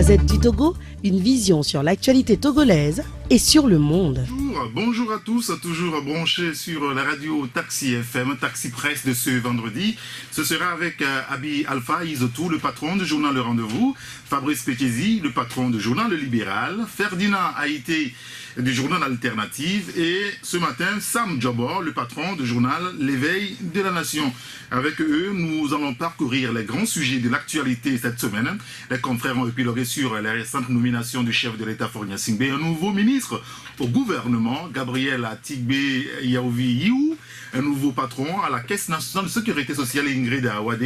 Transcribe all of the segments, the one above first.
Gazette du Togo, une vision sur l'actualité togolaise et sur le monde. Bonjour à tous, toujours branchés sur la radio Taxi FM, Taxi Presse de ce vendredi. Ce sera avec Abi Alpha Isotou, le patron du journal Le Rendez-vous, Fabrice Pékézi, le patron du journal Le Libéral, Ferdinand Haïté du journal Alternative et ce matin Sam Djabor, le patron du journal L'éveil de la Nation. Avec eux, nous allons parcourir les grands sujets de l'actualité cette semaine. Les confrères ont épilogué sur la récente nomination du chef de l'État Fornia Singbe, un nouveau ministre au gouvernement, Gabriel Atigbe Yaovi-Yiou, un nouveau patron à la Caisse nationale de sécurité sociale, Ingrid Awade.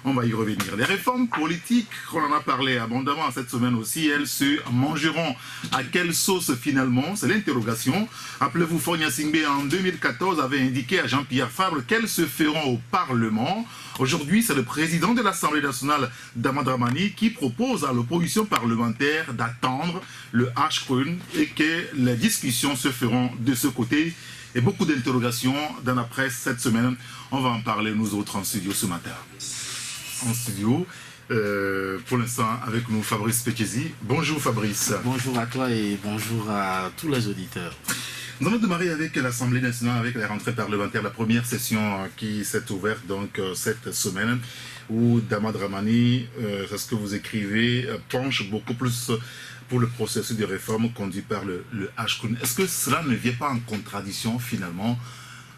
On va y revenir. Les réformes politiques, on en a parlé abondamment cette semaine aussi, elles se mangeront à quelle sauce finalement? C'est l'interrogation. Rappelez-vous, Fornia Singbe en 2014 avait indiqué à Jean-Pierre Fabre qu'elles se feront au Parlement. Aujourd'hui, c'est le président de l'Assemblée nationale, Daman Dramani, qui propose à l'opposition parlementaire d'attendre le H-Crun et que les discussions se feront de ce côté. Et beaucoup d'interrogations dans la presse cette semaine. On va en parler nous autres en studio ce matin. En studio, pour l'instant avec nous Fabrice Pékézi. Bonjour Fabrice. Bonjour à toi et bonjour à tous les auditeurs. Nous allons démarrer avec l'Assemblée nationale, avec la rentrée parlementaire, la première session qui s'est ouverte donc cette semaine, où Daman Dramani, c'est ce que vous écrivez, penche beaucoup plus pour le processus de réforme conduit par le HCON. Est-ce que cela ne vient pas en contradiction finalement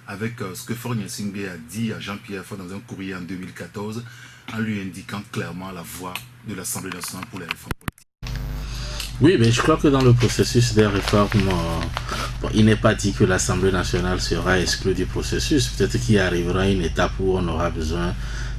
avec ce que Fornia Singbe a dit à Jean-Pierre Fabre dans un courrier en 2014, en lui indiquant clairement la voie de l'Assemblée nationale pour les réformes politiques? Oui, mais je crois que dans le processus des réformes, il n'est pas dit que l'Assemblée nationale sera exclue du processus. Peut-être qu'il arrivera une étape où on aura besoin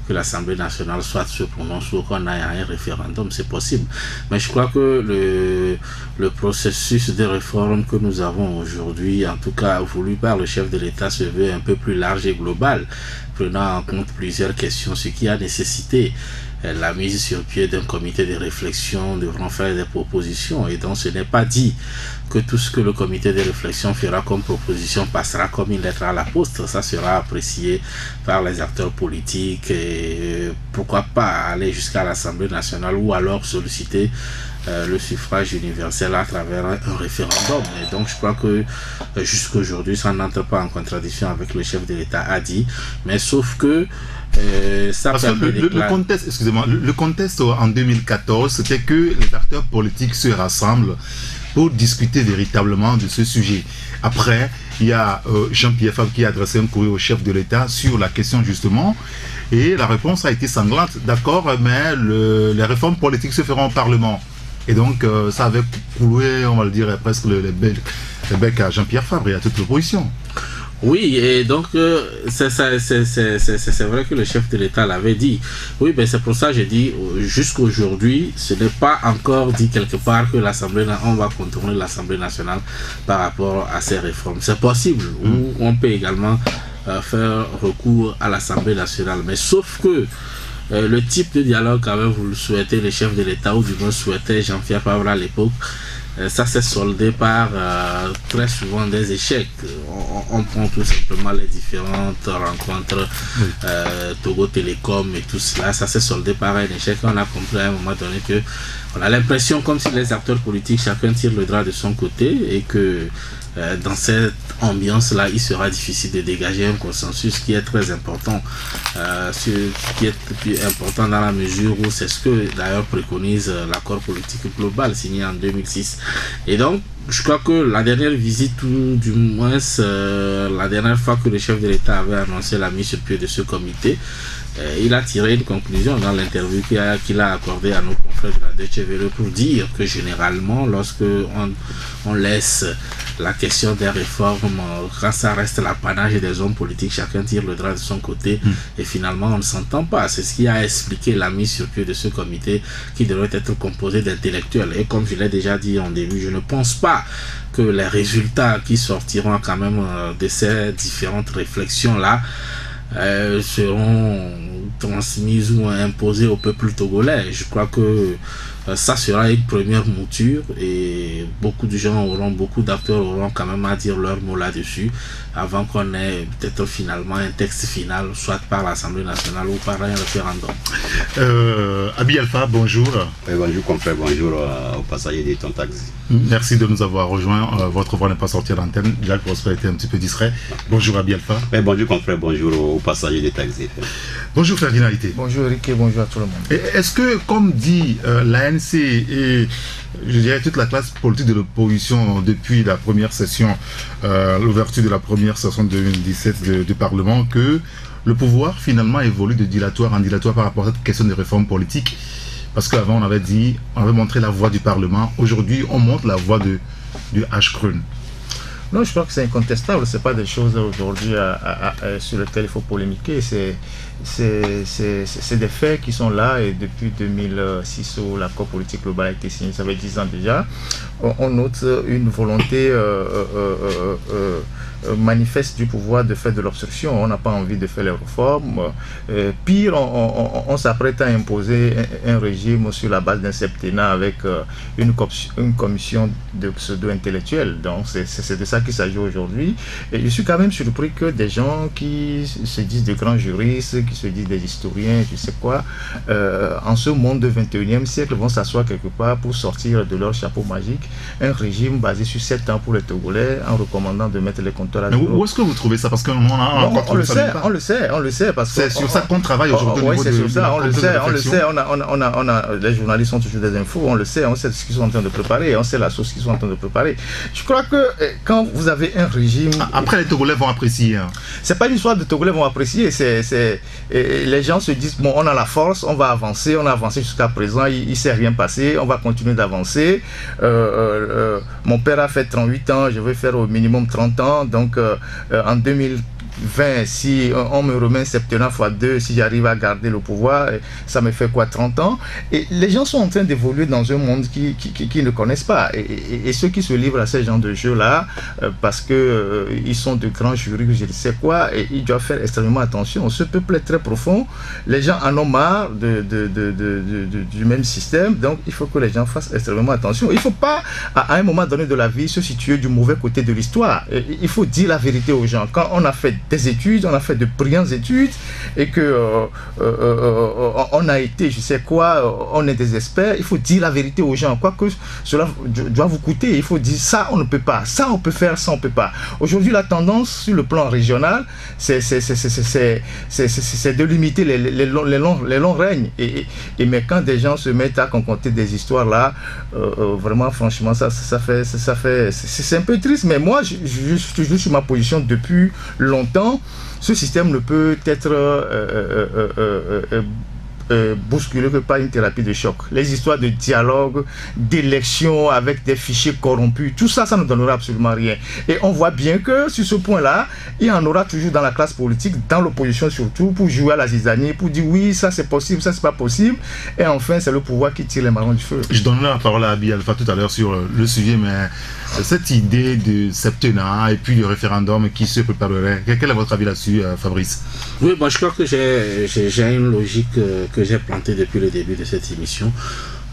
que l'Assemblée nationale soit se prononce ou qu'on aille à un référendum, c'est possible. Mais je crois que le processus de réforme que nous avons aujourd'hui, en tout cas voulu par le chef de l'État, se veut un peu plus large et global, prenant en compte plusieurs questions, ce qui a nécessité la mise sur pied d'un comité de réflexion devant faire des propositions. Et donc ce n'est pas dit que tout ce que le comité de réflexion fera comme proposition passera comme une lettre à la poste. Ça sera apprécié par les acteurs politiques et pourquoi pas aller jusqu'à l'Assemblée nationale ou alors solliciter le suffrage universel à travers un référendum. Et donc je crois que jusqu'aujourd'hui ça n'entre pas en contradiction avec le chef de l'État a dit, mais sauf que ça permet le contexte, excusez-moi, le contexte en 2014 c'était que les acteurs politiques se rassemblent pour discuter véritablement de ce sujet. Après, il y a Jean-Pierre Fabre qui a adressé un courrier au chef de l'État sur la question justement, et la réponse a été sanglante. D'accord, mais les réformes politiques se feront au Parlement. Et donc, ça avait coulé, on va le dire, presque les becs à Jean-Pierre Fabre et à toute l'opposition. Oui, et donc c'est vrai que le chef de l'État l'avait dit. Oui, mais c'est pour ça que j'ai dit jusqu'aujourd'hui, ce n'est pas encore dit quelque part que on va contourner l'Assemblée nationale par rapport à ces réformes. C'est possible, ou on peut également faire recours à l'Assemblée nationale. Mais sauf que le type de dialogue qu'avait voulu souhaiter le chef de l'État, ou du moins souhaitait Jean-Pierre Fabre à l'époque, ça s'est soldé par très souvent des échecs. On prend tout simplement les différentes rencontres Togo Télécom et tout cela, ça s'est soldé par un échec. On a compris à un moment donné que on a l'impression comme si les acteurs politiques chacun tire le drap de son côté et que dans cette ambiance-là, il sera difficile de dégager un consensus qui est très important, qui est plus important dans la mesure où c'est ce que d'ailleurs préconise l'accord politique global signé en 2006. Et donc, je crois que la dernière visite, ou du moins la dernière fois que le chef de l'État avait annoncé la mise sur pied de ce comité, il a tiré une conclusion dans l'interview qu'il a accordée à nos confrères de la Deutsche Welle pour dire que généralement, lorsque on laisse la question des réformes, quand ça reste l'apanage des hommes politiques, chacun tire le drap de son côté et finalement on ne s'entend pas. C'est ce qui a expliqué la mise sur pied de ce comité qui devrait être composé d'intellectuels. Et comme je l'ai déjà dit en début, je ne pense pas que les résultats qui sortiront quand même de ces différentes réflexions-là seront transmise ou imposée au peuple togolais. Je crois que ça sera une première mouture et beaucoup de gens beaucoup d'acteurs auront quand même à dire leur mot là-dessus avant qu'on ait peut-être finalement un texte final, soit par l'Assemblée nationale ou par un référendum. Abi Alpha, bonjour. Bonjour confrère, bonjour aux passagers de ton taxi. Merci de nous avoir rejoints. Votre voix n'est pas sortie à l'antenne. Jacques Prosper était un petit peu distrait. Bonjour Abi Alpha. Bonjour confrère, bonjour aux passagers des taxis. Bonjour Ferdinand Ité. Bonjour Ricky, bonjour à tout le monde. Est-ce que, comme dit l'ANC et je dirais toute la classe politique de l'opposition depuis la première session, l'ouverture de la première session 2017 du Parlement, que le pouvoir finalement évolue de dilatoire en dilatoire par rapport à cette question de réforme politique? Parce qu'avant on avait montré la voie du Parlement, aujourd'hui on montre la voie du H-Crune. Non, je crois que c'est incontestable, ce n'est pas des choses aujourd'hui sur lesquelles il faut polémiquer, c'est des faits qui sont là et depuis 2006 où l'accord politique global a été signé, ça fait 10 ans déjà, on note une volonté manifeste du pouvoir de faire de l'obstruction. On n'a pas envie de faire les réformes. Pire, on s'apprête à imposer un régime sur la base d'un septennat avec une commission de pseudo-intellectuels. Donc c'est de ça qu'il s'agit aujourd'hui. Et je suis quand même surpris que des gens qui se disent de grands juristes, qui se disent des historiens, je sais quoi, en ce monde du 21e siècle vont s'asseoir quelque part pour sortir de leur chapeau magique un régime basé sur 7 ans pour les Togolais en recommandant de mettre les compteurs à zéro. Où est-ce que vous trouvez ça? Parce qu'on on le sait. C'est sur ça qu'on travaille aujourd'hui. Oui, c'est sur ça, on le sait. Les journalistes ont toujours des infos, on sait ce qu'ils sont en train de préparer, on sait la sauce qu'ils sont en train de préparer. Je crois que quand vous avez un régime... Après, les Togolais vont apprécier. C'est pas l'histoire de Togolais vont apprécier, les gens se disent, bon, on a la force, on va avancer, on a avancé jusqu'à présent, il ne s'est rien passé, on va continuer d'avancer. Mon père a fait 38 ans, je vais faire au minimum 30 ans, donc en 2020, si on me remet un septennat x 2, si j'arrive à garder le pouvoir, ça me fait quoi, 30 ans? Et les gens sont en train d'évoluer dans un monde qui ne connaissent pas. Et ceux qui se livrent à ce genre de jeu-là, parce que ils sont de grands juristes, je ne sais quoi, et ils doivent faire extrêmement attention. Ce peuple est très profond, les gens en ont marre du même système, donc il faut que les gens fassent extrêmement attention. Il ne faut pas, à un moment donné de la vie, se situer du mauvais côté de l'histoire. Il faut dire la vérité aux gens. Quand on a fait des études, on a fait de brillantes études et que on a été, je sais quoi, on est des experts, il faut dire la vérité aux gens, quoi que cela doit vous coûter. Il faut dire ça on ne peut pas, ça on peut faire, ça on peut pas. Aujourd'hui la tendance sur le plan régional, c'est de limiter les longs règnes et mais quand des gens se mettent à concocter des histoires là, vraiment franchement c'est un peu triste. Mais moi je suis toujours sur ma position depuis longtemps. Ce système ne peut être bousculé que par une thérapie de choc. Les histoires de dialogue, d'élection avec des fichiers corrompus, tout ça, ça ne donnera absolument rien. Et on voit bien que sur ce point-là, il y en aura toujours dans la classe politique, dans l'opposition surtout, pour jouer à la zizanie, pour dire oui, ça c'est possible, ça c'est pas possible. Et enfin, c'est le pouvoir qui tire les marrons du feu. Je donnerai la parole à Abi Alpha tout à l'heure sur le sujet, mais cette idée de septennat et puis le référendum qui se préparerait, quel est votre avis là-dessus, Fabrice? Oui, moi je crois que j'ai une logique que j'ai plantée depuis le début de cette émission.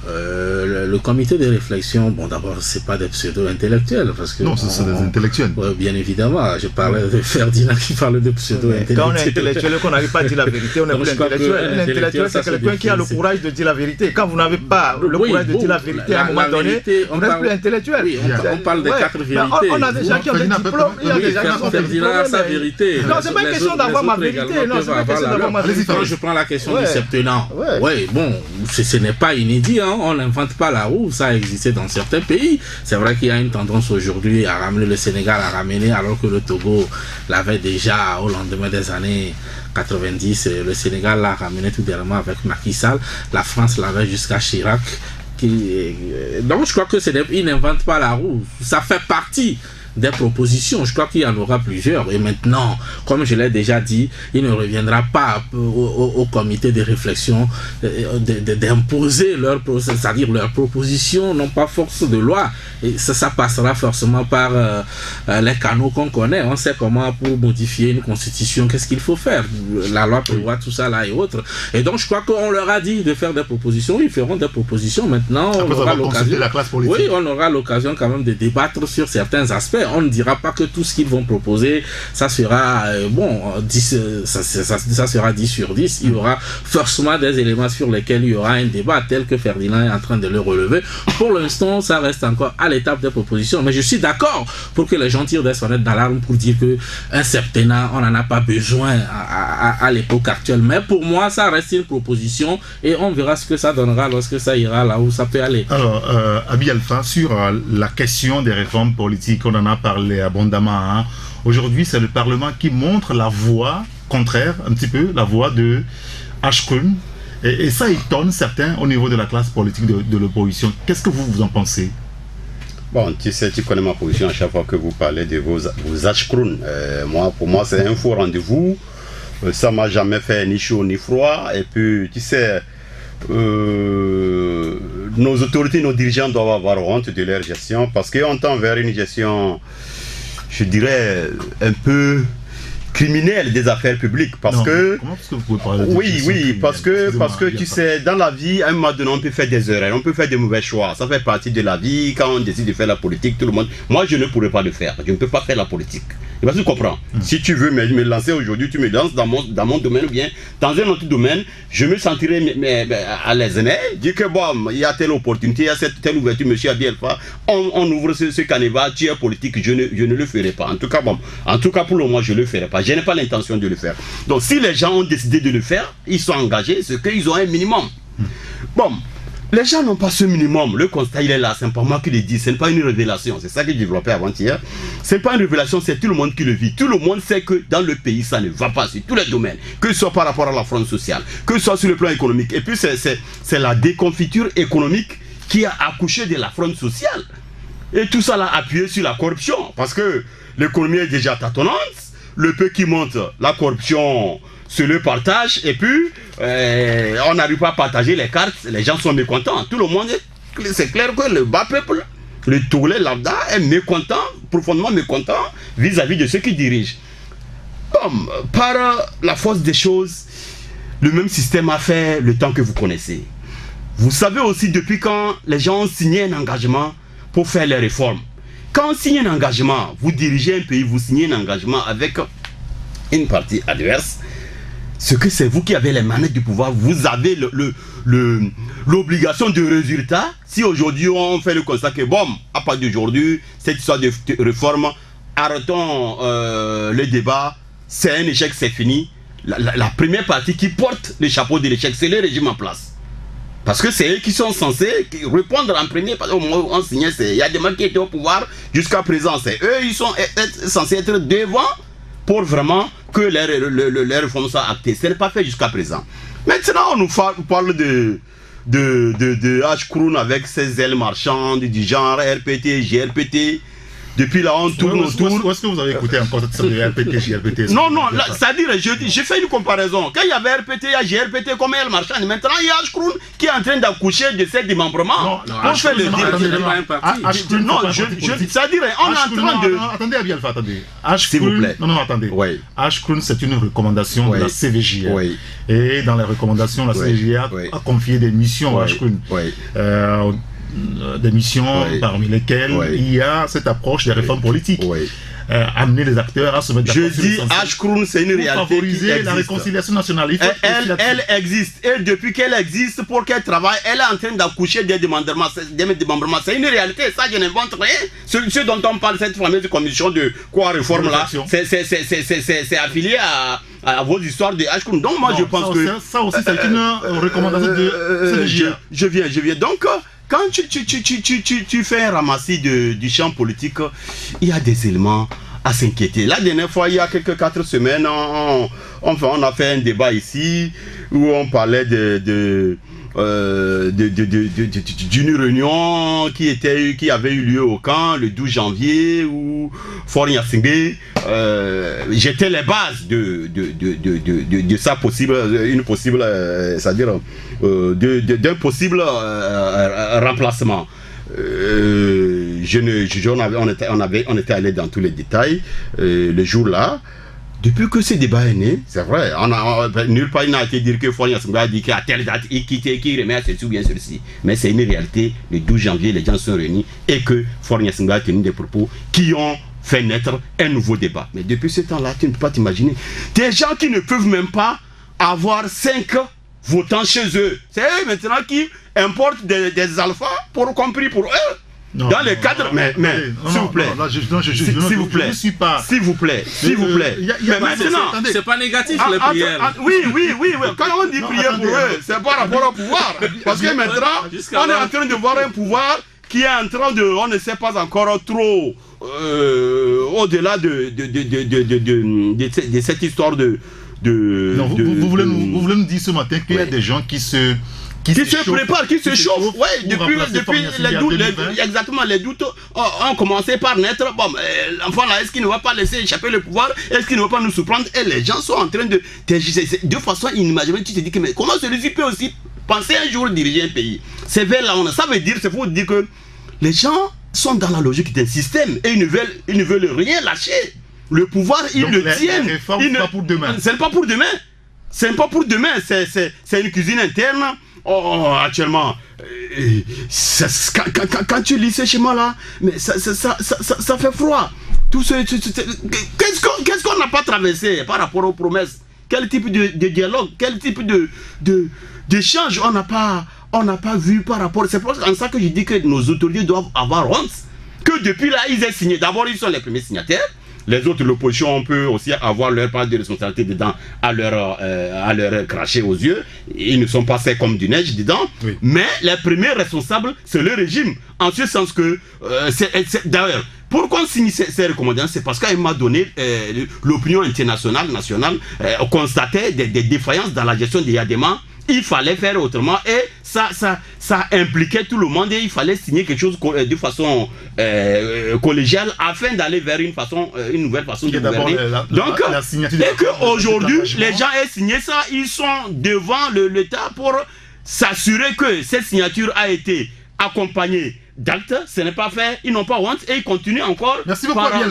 Le comité de réflexion, bon d'abord c'est pas des pseudo-intellectuels parce que... Non, ce sont des intellectuels. Bien évidemment, je parlais de Ferdinand qui parlait de pseudo-intellectuels. Quand on est intellectuel et qu'on n'arrive pas à dire la vérité, on est plus intellectuel. Un intellectuel c'est quelqu'un qui a le courage de dire la vérité. Quand vous n'avez pas le courage de dire la vérité à un moment donné, vous n'êtes plus intellectuel. Oui, on parle des 4 vérités. On a des gens qui ont des diplômes, il y a des gens qui ont des diplômes. Ferdinand a sa vérité. Non, c'est pas une question d'avoir ma vérité. Non, c'est pas une question d'avoir ma vérité. Quand je prends la question du septennat, oui, bon, ce n'est pas inédit, on n'invente pas la roue, ça a existé dans certains pays. C'est vrai qu'il y a une tendance aujourd'hui à ramener le Sénégal, à ramener, alors que le Togo l'avait déjà au lendemain des années 90. Le Sénégal l'a ramené tout dernièrement avec Macky Sall. La France l'avait jusqu'à Chirac. Donc je crois que il n'invente pas la roue. Ça fait partie des propositions. Je crois qu'il y en aura plusieurs. Et maintenant, comme je l'ai déjà dit, il ne reviendra pas au comité de réflexion d'imposer c'est-à-dire leurs propositions, non pas force de loi. Et ça passera forcément par les canaux qu'on connaît. On sait comment pour modifier une constitution, qu'est-ce qu'il faut faire. La loi prévoit tout ça là et autres. Et donc je crois qu'on leur a dit de faire des propositions. Ils feront des propositions. Maintenant, on aura l'occasion. La classe politique. Oui, on aura l'occasion quand même de débattre sur certains aspects. On ne dira pas que tout ce qu'ils vont proposer, ça sera ça sera 10 sur 10. Il y aura forcément des éléments sur lesquels il y aura un débat tel que Ferdinand est en train de le relever. Pour l'instant, ça reste encore à l'étape des propositions. Mais je suis d'accord pour que les gens tirent des sonnettes d'alarme pour dire qu'un septennat, on n'en a pas besoin à l'époque actuelle. Mais pour moi, ça reste une proposition et on verra ce que ça donnera lorsque ça ira là où ça peut aller. Alors, Abi Alpha, sur la question des réformes politiques, on en a parlé abondamment. Hein. Aujourd'hui, c'est le Parlement qui montre la voie contraire, un petit peu, la voie de Ashkrun. Et ça étonne certains au niveau de la classe politique de l'opposition. Qu'est-ce que vous en pensez? Bon, tu sais, tu connais ma position à chaque fois que vous parlez de vos Ashkrun. Pour moi, c'est un faux rendez-vous. Ça m'a jamais fait ni chaud ni froid. Et puis, tu sais, nos autorités, nos dirigeants doivent avoir honte de leur gestion parce qu'on tend vers une gestion, je dirais, un peu criminel des affaires publiques parce non, que comment est-ce que vous pouvez parler de oui parce que tu sais, dans la vie à un moment donné on peut faire des erreurs, on peut faire des mauvais choix, ça fait partie de la vie. Quand on décide de faire la politique, tout le monde, moi je ne pourrais pas le faire, je ne peux pas faire la politique. Et parce que tu comprends, si tu veux me lancer aujourd'hui, tu me lances dans mon domaine ou bien dans un autre domaine, je me sentirai à l'aise. Dire que bon, il y a telle opportunité, il y a telle ouverture, monsieur Abi Alpha, on ouvre ce canevas, tu es politique, je ne le ferai pas. En tout cas pour le moment, je ne le ferai pas. Je n'ai pas l'intention de le faire. Donc si les gens ont décidé de le faire, ils sont engagés, c'est qu'ils ont un minimum. Bon, les gens n'ont pas ce minimum. Le constat, il est là. C'est pas moi qui le dis. Ce n'est pas une révélation. C'est ça que j'ai développé avant-hier. Ce n'est pas une révélation, c'est tout le monde qui le vit. Tout le monde sait que dans le pays, ça ne va pas sur tous les domaines. Que ce soit par rapport à la fraude sociale, que ce soit sur le plan économique. Et puis, c'est la déconfiture économique qui a accouché de la fraude sociale. Et tout ça l'a appuyé sur la corruption. Parce que l'économie est déjà tâtonnante. Le peu qui monte, la corruption se le partage. Et puis, on n'arrive pas à partager les cartes. Les gens sont mécontents. Tout le monde, c'est clair que le bas peuple, le Togolais lambda, est mécontent, profondément mécontent vis-à-vis de ceux qui dirigent. Comme par la force des choses, le même système a fait le temps que vous connaissez. Vous savez aussi depuis quand les gens ont signé un engagement pour faire les réformes. Quand on signe un engagement, vous dirigez un pays, vous signez un engagement avec une partie adverse, ce que c'est vous qui avez les manettes du pouvoir, vous avez l'obligation de résultat. Si aujourd'hui on fait le constat que bon, à partir d'aujourd'hui, cette histoire de réforme, arrêtons le débat, c'est un échec, c'est fini. La première partie qui porte le chapeau de l'échec, c'est le régime en place. Parce que c'est eux qui sont censés répondre en premier. Parce qu'au moment où on signait, il y a des gens qui étaient au pouvoir jusqu'à présent. C'est eux, ils sont censés être devant pour vraiment que les réformes soient actées. Ce n'est pas fait jusqu'à présent. Maintenant, on nous parle de Ashkrun avec ses ailes marchandes du genre RPT, GRPT. Depuis là, on tourne autour. Où est-ce que vous avez écouté encore cette sorte de RPT, GRPT? Non, c'est-à-dire, j'ai fait une comparaison. Quand il y avait RPT, il y a GRPT comme elle marchande. Maintenant, il y a Ashkrun qui est en train d'accoucher de ses démembrements. Non, c'est-à-dire, on est en train de... Attendez, Abi Alpha, attendez. S'il vous plaît. Non, attendez. Oui. Ashkrun, c'est une recommandation de la CVJR. Oui. Et dans les recommandations, la CVJR a confié des missions à Ashkrun. Des missions parmi lesquelles il y a cette approche des réformes politiques. Amener les acteurs à se mettre d'accord. Je dis Ashkrun, c'est une réalité favoriser qui existe. La réconciliation nationale. Elle existe. Et depuis qu'elle existe, pour qu'elle travaille, elle est en train d'accoucher des démembrements. C'est une réalité, ça je n'invente rien. Ce dont on parle, cette fameuse commission de quoi réforme là, c'est affilié à vos histoires de Ashkrun. Donc moi je pense que... Ça aussi c'est une recommandation de CVJR. Je viens. Donc... Quand tu fais un ramassis du champ politique, il y a des éléments à s'inquiéter. La dernière fois, il y a quelques 4 semaines, on a fait un débat ici où on parlait de d'une réunion qui avait eu lieu au camp le 12 janvier où Faure Gnassingbé jetait les bases de sa possible, c'est-à-dire d'un possible remplacement. On était allé dans tous les détails le jour-là. Depuis que ce débat est né, c'est vrai, nulle part il n'a été dit que Faure Gnassingbé a dit qu'à telle date il quittait, qu'il remet à ceci ou bien ceci. Mais c'est une réalité, le 12 janvier les gens sont réunis et que Faure Gnassingbé a tenu des propos qui ont fait naître un nouveau débat. Mais depuis ce temps-là, tu ne peux pas t'imaginer. Des gens qui ne peuvent même pas avoir 5 votants chez eux. C'est eux maintenant qui importent des alphas, compris pour eux. Non, dans le cadre, mais s'il vous plaît, s'il vous plaît, s'il vous plaît, mais maintenant, c'est pas négatif les prières. Oui, quand on dit prière pour eux, c'est par rapport au pouvoir, parce que maintenant, on est en train de voir un pouvoir qui est en train de, on ne sait pas encore trop, au-delà de cette histoire de... Non, vous voulez nous dire ce matin qu'il y a des gens qui se préparent, qui se chauffent. Oui, depuis exactement, les doutes ont commencé par naître. Bon, l'enfant là, est-ce qu'il ne va pas laisser échapper le pouvoir? Est-ce qu'il ne va pas nous surprendre? Et les gens sont en train de façon inimaginable. Tu te dis que mais comment celui-ci peut aussi penser un jour diriger un pays? C'est vers là, ça veut dire, c'est pour dire que les gens sont dans la logique d'un système et ils ne veulent rien lâcher. Le pouvoir, ils le tiennent. C'est pas pour demain. C'est pas pour demain. C'est pas pour demain. C'est une cuisine interne. Actuellement, quand tu lis ces schémas-là, mais ça fait froid. Qu'est-ce qu'on n'a pas traversé par rapport aux promesses? Quel type de dialogue? Quel type d'échange on n'a pas vu par rapport? C'est pour ça que je dis que nos autorités doivent avoir honte. Que depuis là, ils aient signé. D'abord, ils sont les premiers signataires. Les autres, l'opposition, on peut aussi avoir leur part de responsabilité dedans, à leur cracher aux yeux. Ils ne sont pas secs comme du neige dedans. Oui. Mais les premiers responsables, c'est le régime. En ce sens que, d'ailleurs, pourquoi on signe ces recommandations? C'est parce qu'à un moment donné, l'opinion internationale, nationale, constatait des défaillances dans la gestion des Yadema. Il fallait faire autrement et ça impliquait tout le monde et il fallait signer quelque chose de façon collégiale afin d'aller vers une nouvelle façon de gouverner. Donc, et qu'aujourd'hui, les gens aient signé ça, ils sont devant l'État pour s'assurer que cette signature a été accompagnée d'actes, ce n'est pas fait, ils n'ont pas honte et ils continuent encore à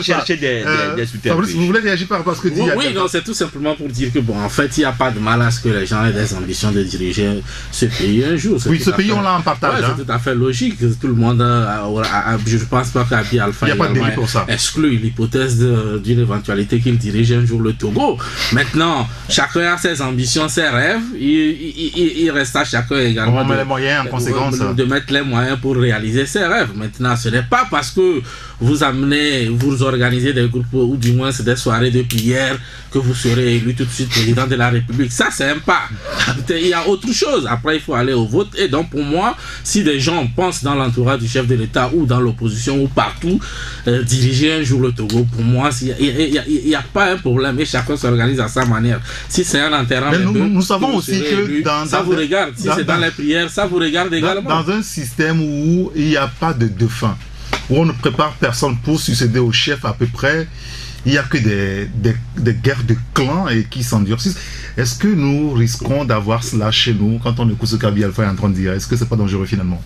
chercher des soutiens. Fabrice, vous voulez réagir par rapport à ce que dit Oui, non, c'est tout simplement pour dire que, bon, en fait, il n'y a pas de mal à ce que les gens aient des ambitions de diriger ce pays un jour. Oui, ce pays, on l'a en partage. C'est tout à fait logique. Tout le monde, je ne pense pas qu'Abi Alpha exclut l'hypothèse d'une éventualité qu'il dirige un jour le Togo. Maintenant, chacun a ses ambitions, ses rêves. Il reste à chacun également les moyens, en conséquence, de mettre les moyens pour réaliser ses rêves. Maintenant, ce n'est pas parce que vous organisez des groupes ou du moins des soirées de prière que vous serez élu tout de suite président de la République. Ça, c'est un pas. Il y a autre chose. Après, il faut aller au vote. Et donc, pour moi, si des gens pensent dans l'entourage du chef de l'État ou dans l'opposition ou partout, diriger un jour le Togo, pour moi, il n'y a pas un problème et chacun s'organise à sa manière. Si c'est un enterrement, mais nous savons aussi que ça vous regarde. Si c'est dans les prières, ça vous regarde également. Dans un système où il n'y a pas de dauphin, où on ne prépare personne pour succéder au chef à peu près, il n'y a que des guerres de clans et qui s'endurcissent. Est-ce que nous risquons d'avoir cela chez nous quand on écoute ce qu'Abi Alpha est en train de dire? Est-ce que c'est pas dangereux finalement?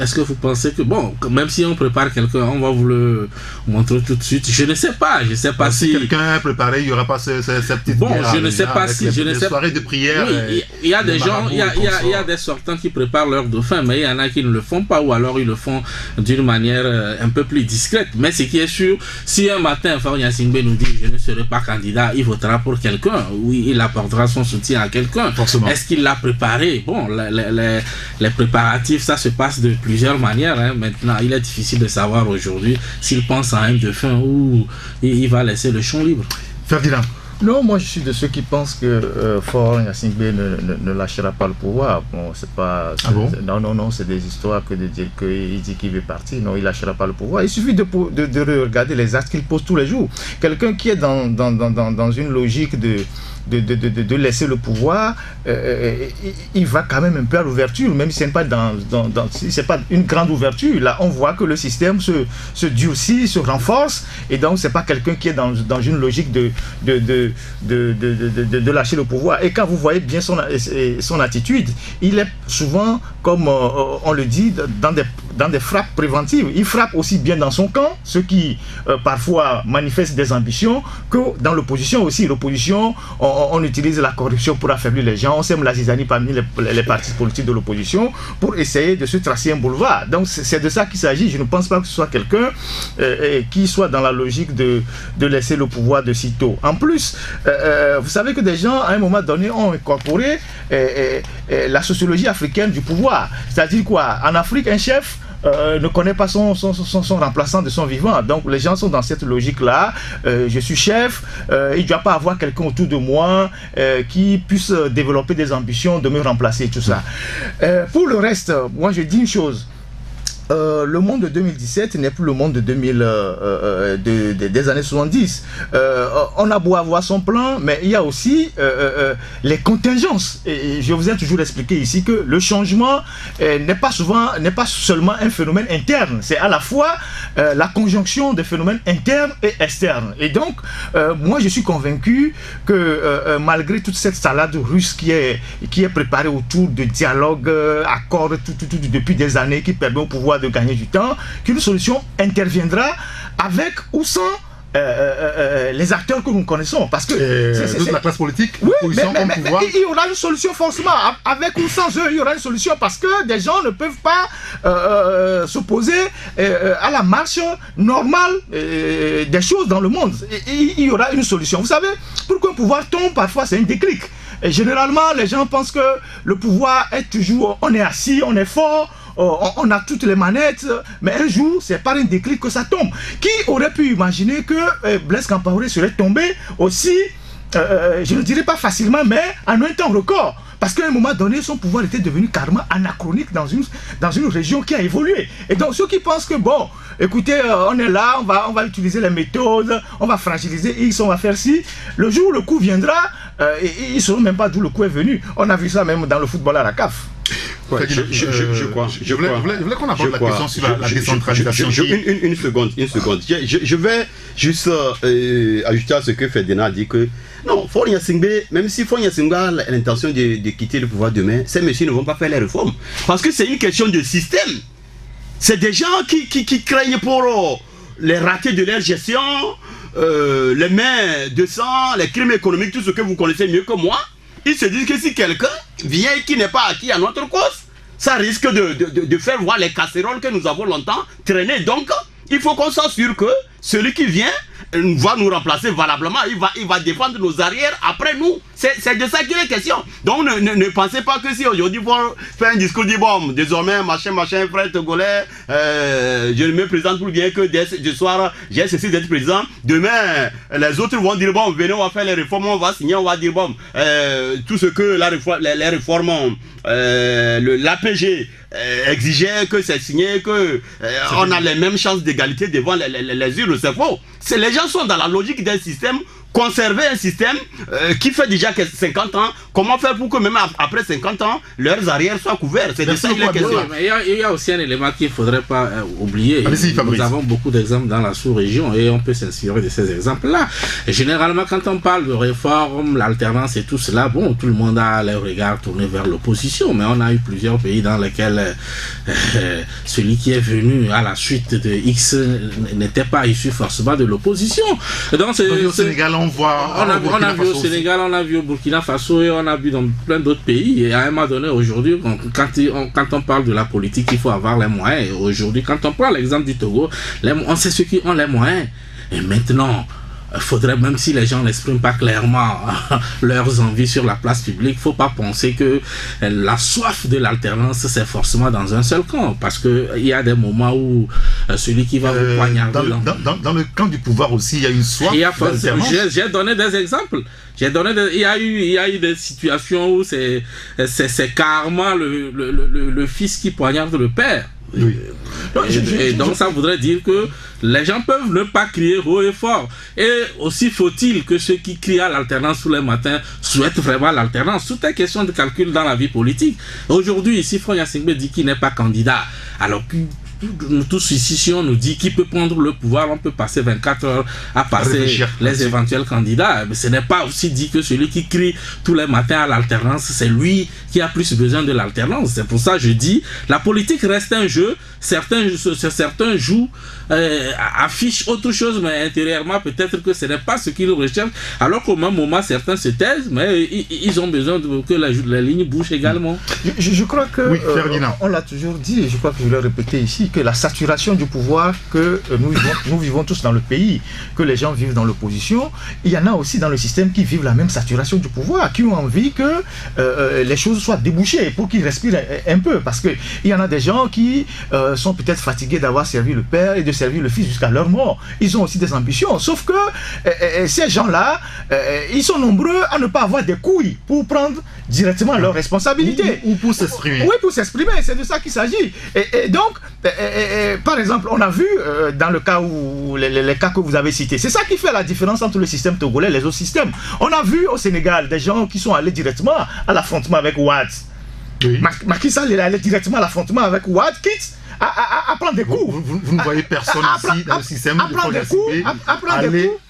Est-ce que vous pensez que, bon, même si on prépare quelqu'un, on va vous le montrer tout de suite? Je ne sais pas. Je sais pas si quelqu'un est préparé, il n'y aura pas cette petite guerre. Je ne sais pas si. Les soirées de prière. Oui, il y a des gens, il y a des sortants qui préparent leur dauphin, mais il y en a qui ne le font pas ou alors ils le font d'une manière un peu plus discrète. Mais ce qui est sûr, si un matin, Faure Gnassingbé nous dit je ne serai pas candidat, il votera pour quelqu'un. Oui, il apportera son soutien à quelqu'un. Est-ce qu'il l'a préparé? Bon, les préparatifs, ça se passe de plusieurs manières. Maintenant, il est difficile de savoir aujourd'hui s'il pense à un dauphin ou il va laisser le champ libre. Ferdinand. Non, moi je suis de ceux qui pensent que Faure Gnassingbé ne lâchera pas le pouvoir. Bon, c'est pas. Non, c'est des histoires que de dire qu'il dit qu'il veut partir. Non, il lâchera pas le pouvoir. Il suffit de regarder les actes qu'il pose tous les jours. Quelqu'un qui est dans une logique de laisser le pouvoir, il va quand même un peu à l'ouverture, même si ce n'est pas, c'est pas une grande ouverture. Là, on voit que le système se durcit, se renforce, et donc c'est pas quelqu'un qui est dans une logique de lâcher le pouvoir. Et quand vous voyez bien son attitude, il est souvent, comme on le dit, dans des frappes préventives. Il frappe aussi bien dans son camp, ceux qui parfois manifestent des ambitions, que dans l'opposition aussi. L'opposition, on utilise la corruption pour affaiblir les gens, on sème la zizanie parmi les partis politiques de l'opposition pour essayer de se tracer un boulevard. Donc c'est de ça qu'il s'agit. Je ne pense pas que ce soit quelqu'un qui soit dans la logique de laisser le pouvoir de sitôt. En plus, vous savez que des gens, à un moment donné, ont incorporé la sociologie africaine du pouvoir. C'est-à-dire quoi? En Afrique, un chef ne connaît pas son remplaçant de son vivant. Donc les gens sont dans cette logique-là. Je suis chef, il ne doit pas avoir quelqu'un autour de moi qui puisse développer des ambitions de me remplacer, tout ça. Pour le reste, moi je dis une chose. Le monde de 2017 n'est plus le monde de des années 70. On a beau avoir son plan, mais il y a aussi les contingences. Et je vous ai toujours expliqué ici que le changement n'est pas seulement un phénomène interne, c'est à la fois la conjonction des phénomènes internes et externes. Et donc, moi je suis convaincu que malgré toute cette salade russe qui est préparée autour de dialogues, accords, depuis des années qui permet au pouvoir de gagner du temps, qu'une solution interviendra avec ou sans les acteurs que nous connaissons, parce que toute la classe politique, oui, comme pouvoir. Il y aura une solution forcément, avec ou sans eux, il y aura une solution, parce que des gens ne peuvent pas s'opposer à la marche normale des choses dans le monde. Il y aura une solution. Vous savez, pour qu'un pouvoir tombe, parfois c'est un déclic. Et généralement, les gens pensent que le pouvoir est toujours, on est assis, on est fort, on a toutes les manettes, mais un jour, c'est par un déclic que ça tombe. Qui aurait pu imaginer que Blaise Compaoré serait tombé aussi, je ne dirais pas facilement, mais en un temps record? Parce qu'à un moment donné, son pouvoir était devenu carrément anachronique dans une région qui a évolué. Et donc, ceux qui pensent que, bon, écoutez, on est là, on va utiliser les méthodes, on va fragiliser X, on va faire ci. Le jour où le coup viendra, ils ne sauront même pas d'où le coup est venu. On a vu ça même dans le football à la CAF. Ouais, je voulais qu'on aborde la question sur la décentralisation. Une seconde. Je vais juste ajouter à ce que Ferdinand a dit que non, Faure Gnassingbé, même si Faure Gnassingbé a l'intention de quitter le pouvoir demain, ces messieurs ne vont pas faire les réformes. Parce que c'est une question de système. C'est des gens qui craignent pour les ratés de leur gestion, les mains de sang, les crimes économiques, tout ce que vous connaissez mieux que moi. Ils se disent que si quelqu'un vient et qui n'est pas acquis à notre cause, ça risque de faire voir les casseroles que nous avons longtemps traîner. Donc, il faut qu'on s'assure que celui qui vient va nous remplacer valablement, il va défendre nos arrières après nous. C'est de ça qu'il est question. Donc ne pensez pas que si aujourd'hui pour faire un discours dit bon, désormais machin, frère togolais, je ne me présente plus bien que ce soir, j'ai cessé d'être président. Demain, les autres vont dire bon, venez, on va faire les réformes, on va signer, on va dire bon, tout ce que les réformes, l'APG exigeait que c'est signé, que on a les mêmes chances d'égalité devant les urnes, c'est faux. Les gens sont dans la logique d'un système, conserver un système qui fait déjà 50 ans. Comment faire pour que même après 50 ans, leurs arrières soient couverts? C'est de ça qu'il est question. Mais il y a aussi un élément qu'il ne faudrait pas oublier. Nous avons beaucoup d'exemples dans la sous-région et on peut s'inspirer de ces exemples-là. Généralement, quand on parle de réforme, l'alternance et tout cela, bon, tout le monde a le regard tourné vers l'opposition, mais on a eu plusieurs pays dans lesquels celui qui est venu à la suite de X n'était pas issu forcément de l'opposition. Donc, au Sénégal, on a vu au Sénégal, on a vu au Burkina Faso et on a vu dans plein d'autres pays. Et à un moment donné, aujourd'hui, quand on parle de la politique, il faut avoir les moyens. Et aujourd'hui, quand on prend l'exemple du Togo, on sait ceux qui ont les moyens. Et maintenant, il faudrait, même si les gens n'expriment pas clairement leurs envies sur la place publique, il ne faut pas penser que la soif de l'alternance, c'est forcément dans un seul camp. Parce qu'il y a des moments où celui qui va vous poignarder... Dans le camp du pouvoir aussi, il y a une soif d'alternance. J'ai donné des exemples. Il y a eu des situations où c'est carrément le fils qui poignarde le père. Oui. Et donc ça voudrait dire que les gens peuvent ne pas crier haut et fort. Et aussi faut-il que ceux qui crient à l'alternance tous les matins souhaitent vraiment l'alternance. Tout est question de calcul dans la vie politique. Aujourd'hui, ici, Front Yassingbe dit qu'il n'est pas candidat. Alors que nous tous ici, si on nous dit qui peut prendre le pouvoir, on peut passer 24 heures à passer les éventuels candidats. Mais ce n'est pas aussi dit que celui qui crie tous les matins à l'alternance, c'est lui qui a plus besoin de l'alternance. C'est pour ça que je dis, la politique reste un jeu. Certains jouent, affichent autre chose, mais intérieurement, peut-être que ce n'est pas ce qu'ils recherchent. Alors qu'au même moment, certains se taisent, mais ils ont besoin que la ligne bouge également. Je crois que, oui, on l'a toujours dit, et je crois que je l'ai répété ici, que la saturation du pouvoir que nous vivons tous dans le pays, que les gens vivent dans l'opposition, il y en a aussi dans le système qui vivent la même saturation du pouvoir, qui ont envie que les choses soient débouchées pour qu'ils respirent un peu, parce qu'il y en a des gens qui sont peut-être fatigués d'avoir servi le père et de servir le fils jusqu'à leur mort. Ils ont aussi des ambitions, sauf que ces gens-là, ils sont nombreux à ne pas avoir des couilles pour prendre directement leurs responsabilités. Ou pour s'exprimer. Oui, pour s'exprimer, c'est de ça qu'il s'agit. Et donc, par exemple, on a vu dans le cas où les cas que vous avez cités, c'est ça qui fait la différence entre le système togolais et les autres systèmes. On a vu au Sénégal des gens qui sont allés directement à l'affrontement avec Ouad. Oui. Macky Sall est allé directement à l'affrontement avec Ouad, quitte à prendre des coups. Vous ne voyez personne ici dans le système de prendre des coups.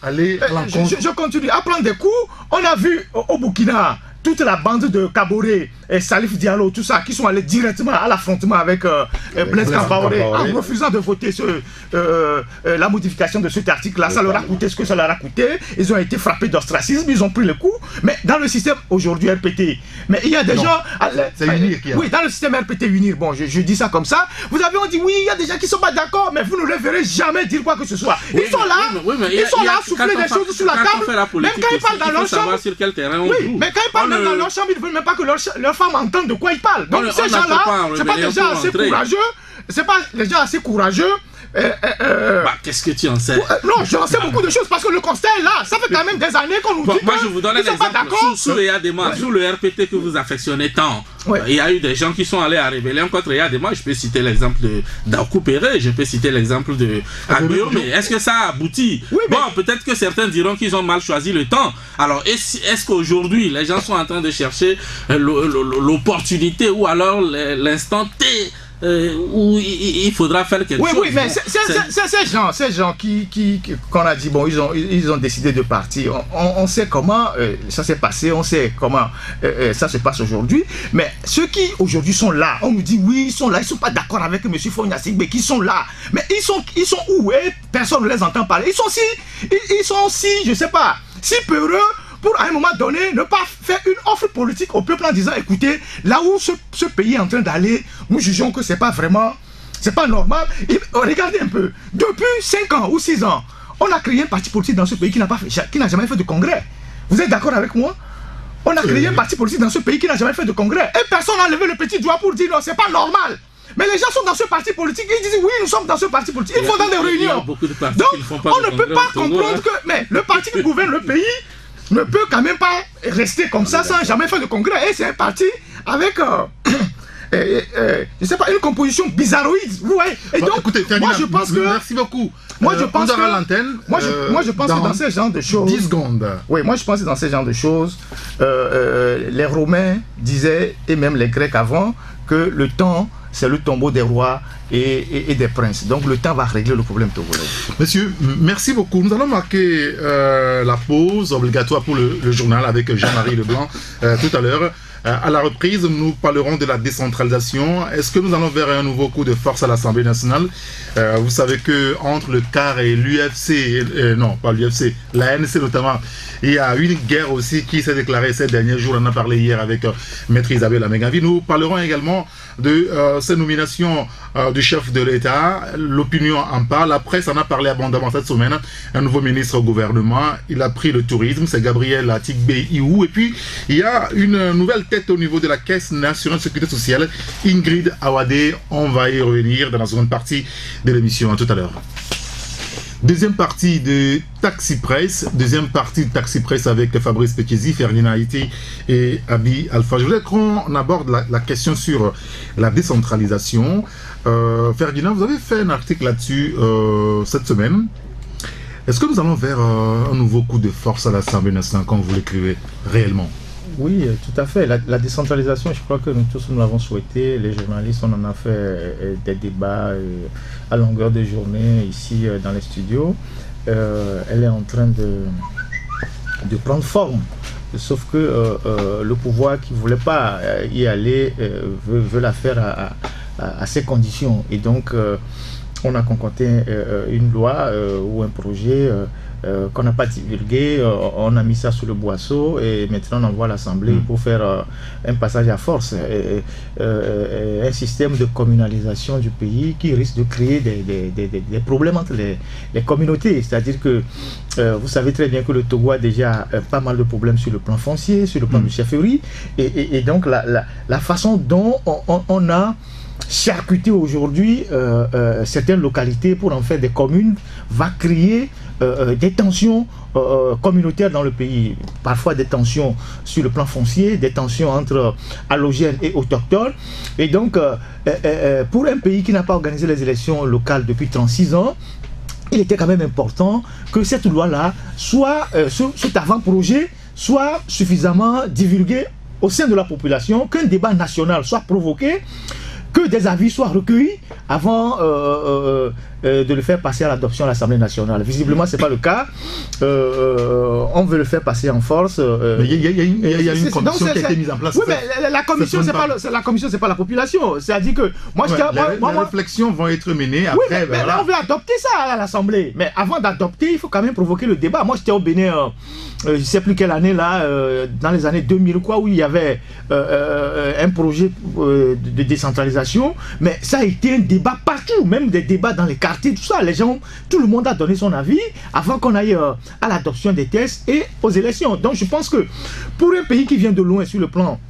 Aller à l'encontre. Je continue. À prendre des coups, on a vu au Burkina toute la bande de Kaboré et Salif Diallo, tout ça, qui sont allés directement à l'affrontement avec Blaise Compaoré en refusant de voter la modification de cet article-là. Ça leur a coûté ce que ça leur a coûté. Ils ont été frappés d'ostracisme, ils ont pris le coup. Mais dans le système aujourd'hui RPT, mais il y a des gens... C'est Unir qui a. Oui, dans le système RPT Unir, bon, je dis ça comme ça. Vous avez dit oui, il y a des gens qui ne sont pas d'accord, mais vous ne les verrez jamais dire quoi que ce soit. Ils sont là, ils sont là à souffler des choses sur la table. Même quand ils parlent dans leur chambre... Oui, mais quand ils parlent dans leur chambre, ils ne veulent même pas que leur femme entende de quoi ils parlent. Donc ces gens-là, c'est pas des gens assez courageux. C'est pas les gens assez courageux. Qu'est-ce que tu en sais? Non, j'en sais beaucoup de choses parce que le constat est là. Ça fait quand même des années qu'on nous dit. Moi, je vous donne un exemple. Sous Eyadema, sous le RPT que vous affectionnez tant, il y a eu des gens qui sont allés à rébellion contre Eyadema. Je peux citer l'exemple d'Akou Péré, je peux citer l'exemple de Agbeo, mais est-ce que ça a abouti? Bon, peut-être que certains diront qu'ils ont mal choisi le temps. Alors, est-ce qu'aujourd'hui, les gens sont en train de chercher l'opportunité ou alors l'instant T où il faudra faire quelque chose? Oui, mais ces gens qu'on a dit, bon, ils ont décidé de partir. On sait comment ça s'est passé, on sait comment ça se passe aujourd'hui. Mais ceux qui aujourd'hui sont là, on nous dit oui, ils sont là, ils ne sont pas d'accord avec M. Front Yassingbe, qui sont là. Mais ils sont où? Et personne ne les entend parler. Ils sont si, je ne sais pas, si peureux pour à un moment donné ne pas faire une offre politique au peuple en disant écoutez, là où ce pays est en train d'aller, nous jugeons que c'est pas normal. Et regardez un peu, depuis 5 ans ou 6 ans, on a créé un parti politique dans ce pays qui n'a jamais fait de congrès. Vous êtes d'accord avec moi? On a créé un parti politique dans ce pays qui n'a jamais fait de congrès. Et personne n'a levé le petit doigt pour dire non, c'est pas normal. Mais les gens sont dans ce parti politique, ils disent oui, nous sommes dans ce parti politique, ils vont dans des réunions. Donc on ne peut pas comprendre que mais le parti qui gouverne le pays ne peut quand même pas rester comme ça sans jamais faire de congrès. Et c'est un parti avec je sais pas, une composition bizarroïde. Vous voyez. Et donc, écoutez, moi je pense que... Merci beaucoup. Moi je pense que... l'antenne. Moi je pense que dans ce genre de choses... 10 secondes. Oui, moi je pense que dans ce genre de choses, les Romains disaient, et même les Grecs avant, que le temps, c'est le tombeau des rois et des princes. Donc le temps va régler le problème togolais. Monsieur, merci beaucoup. Nous allons marquer la pause obligatoire pour le journal avec Jean-Marie Leblanc tout à l'heure. À la reprise, nous parlerons de la décentralisation. Est-ce que nous allons vers un nouveau coup de force à l'Assemblée nationale? Vous savez que entre le CAR et l'UFC, non pas l'UFC, l'ANC notamment, il y a une guerre aussi qui s'est déclarée ces derniers jours. On en a parlé hier avec Maître Isabelle Amégavi. Nous parlerons également de ces nominations du chef de l'État. L'opinion en parle, la presse en a parlé abondamment cette semaine. Un nouveau ministre au gouvernement, il a pris le tourisme, c'est Gabriel Atigbe-Iou. Et puis, il y a une nouvelle tête au niveau de la Caisse nationale de sécurité sociale, Ingrid Awade. On va y revenir dans la seconde partie de l'émission. À tout à l'heure. Deuxième partie de Taxi Presse. Deuxième partie de Taxi Presse avec Fabrice Pétizi, Ferdinand Haïti et Abi Alpha. Je voudrais qu'on aborde la question sur la décentralisation. Ferdinand, vous avez fait un article là-dessus cette semaine. Est-ce que nous allons vers un nouveau coup de force à l'Assemblée nationale, comme vous l'écrivez réellement? Oui, tout à fait. La décentralisation, je crois que nous tous nous l'avons souhaité. Les journalistes, on en a fait des débats à longueur de journée ici dans les studios. Elle est en train de prendre forme. Sauf que le pouvoir qui ne voulait pas y aller veut la faire à ces conditions. Et donc, on a concocté une loi ou un projet qu'on n'a pas divulgué, on a mis ça sous le boisseau et maintenant on envoie à l'Assemblée pour faire un passage à force, un système de communalisation du pays qui risque de créer des problèmes entre les communautés. C'est-à-dire que vous savez très bien que le Togo a déjà pas mal de problèmes sur le plan foncier, sur le plan de chefferie, et donc la façon dont on a charcuter aujourd'hui certaines localités pour en faire des communes va créer des tensions communautaires dans le pays, parfois des tensions sur le plan foncier, des tensions entre allogènes et autochtones. Et donc pour un pays qui n'a pas organisé les élections locales depuis 36 ans, il était quand même important que cette loi-là soit, cet avant-projet soit suffisamment divulgué au sein de la population, qu'un débat national soit provoqué, que des avis soient recueillis avant de le faire passer à l'adoption à l'Assemblée nationale. Visiblement, ce n'est pas le cas. On veut le faire passer en force. Mais il y a une commission qui a été mise en place. Oui, mais la commission, c'est pas la population. C'est-à-dire que moi, les réflexions vont être menées après. Oui, mais là, on veut adopter ça à l'Assemblée. Mais avant d'adopter, il faut quand même provoquer le débat. Moi, j'étais au Bénin, je ne sais plus quelle année, là, dans les années 2000, quoi, où il y avait un projet de décentralisation. Mais ça a été un débat partout, même des débats dans les quartiers, tout ça. Les gens, tout le monde a donné son avis avant qu'on aille à l'adoption des textes et aux élections. Donc je pense que pour un pays qui vient de loin sur le plan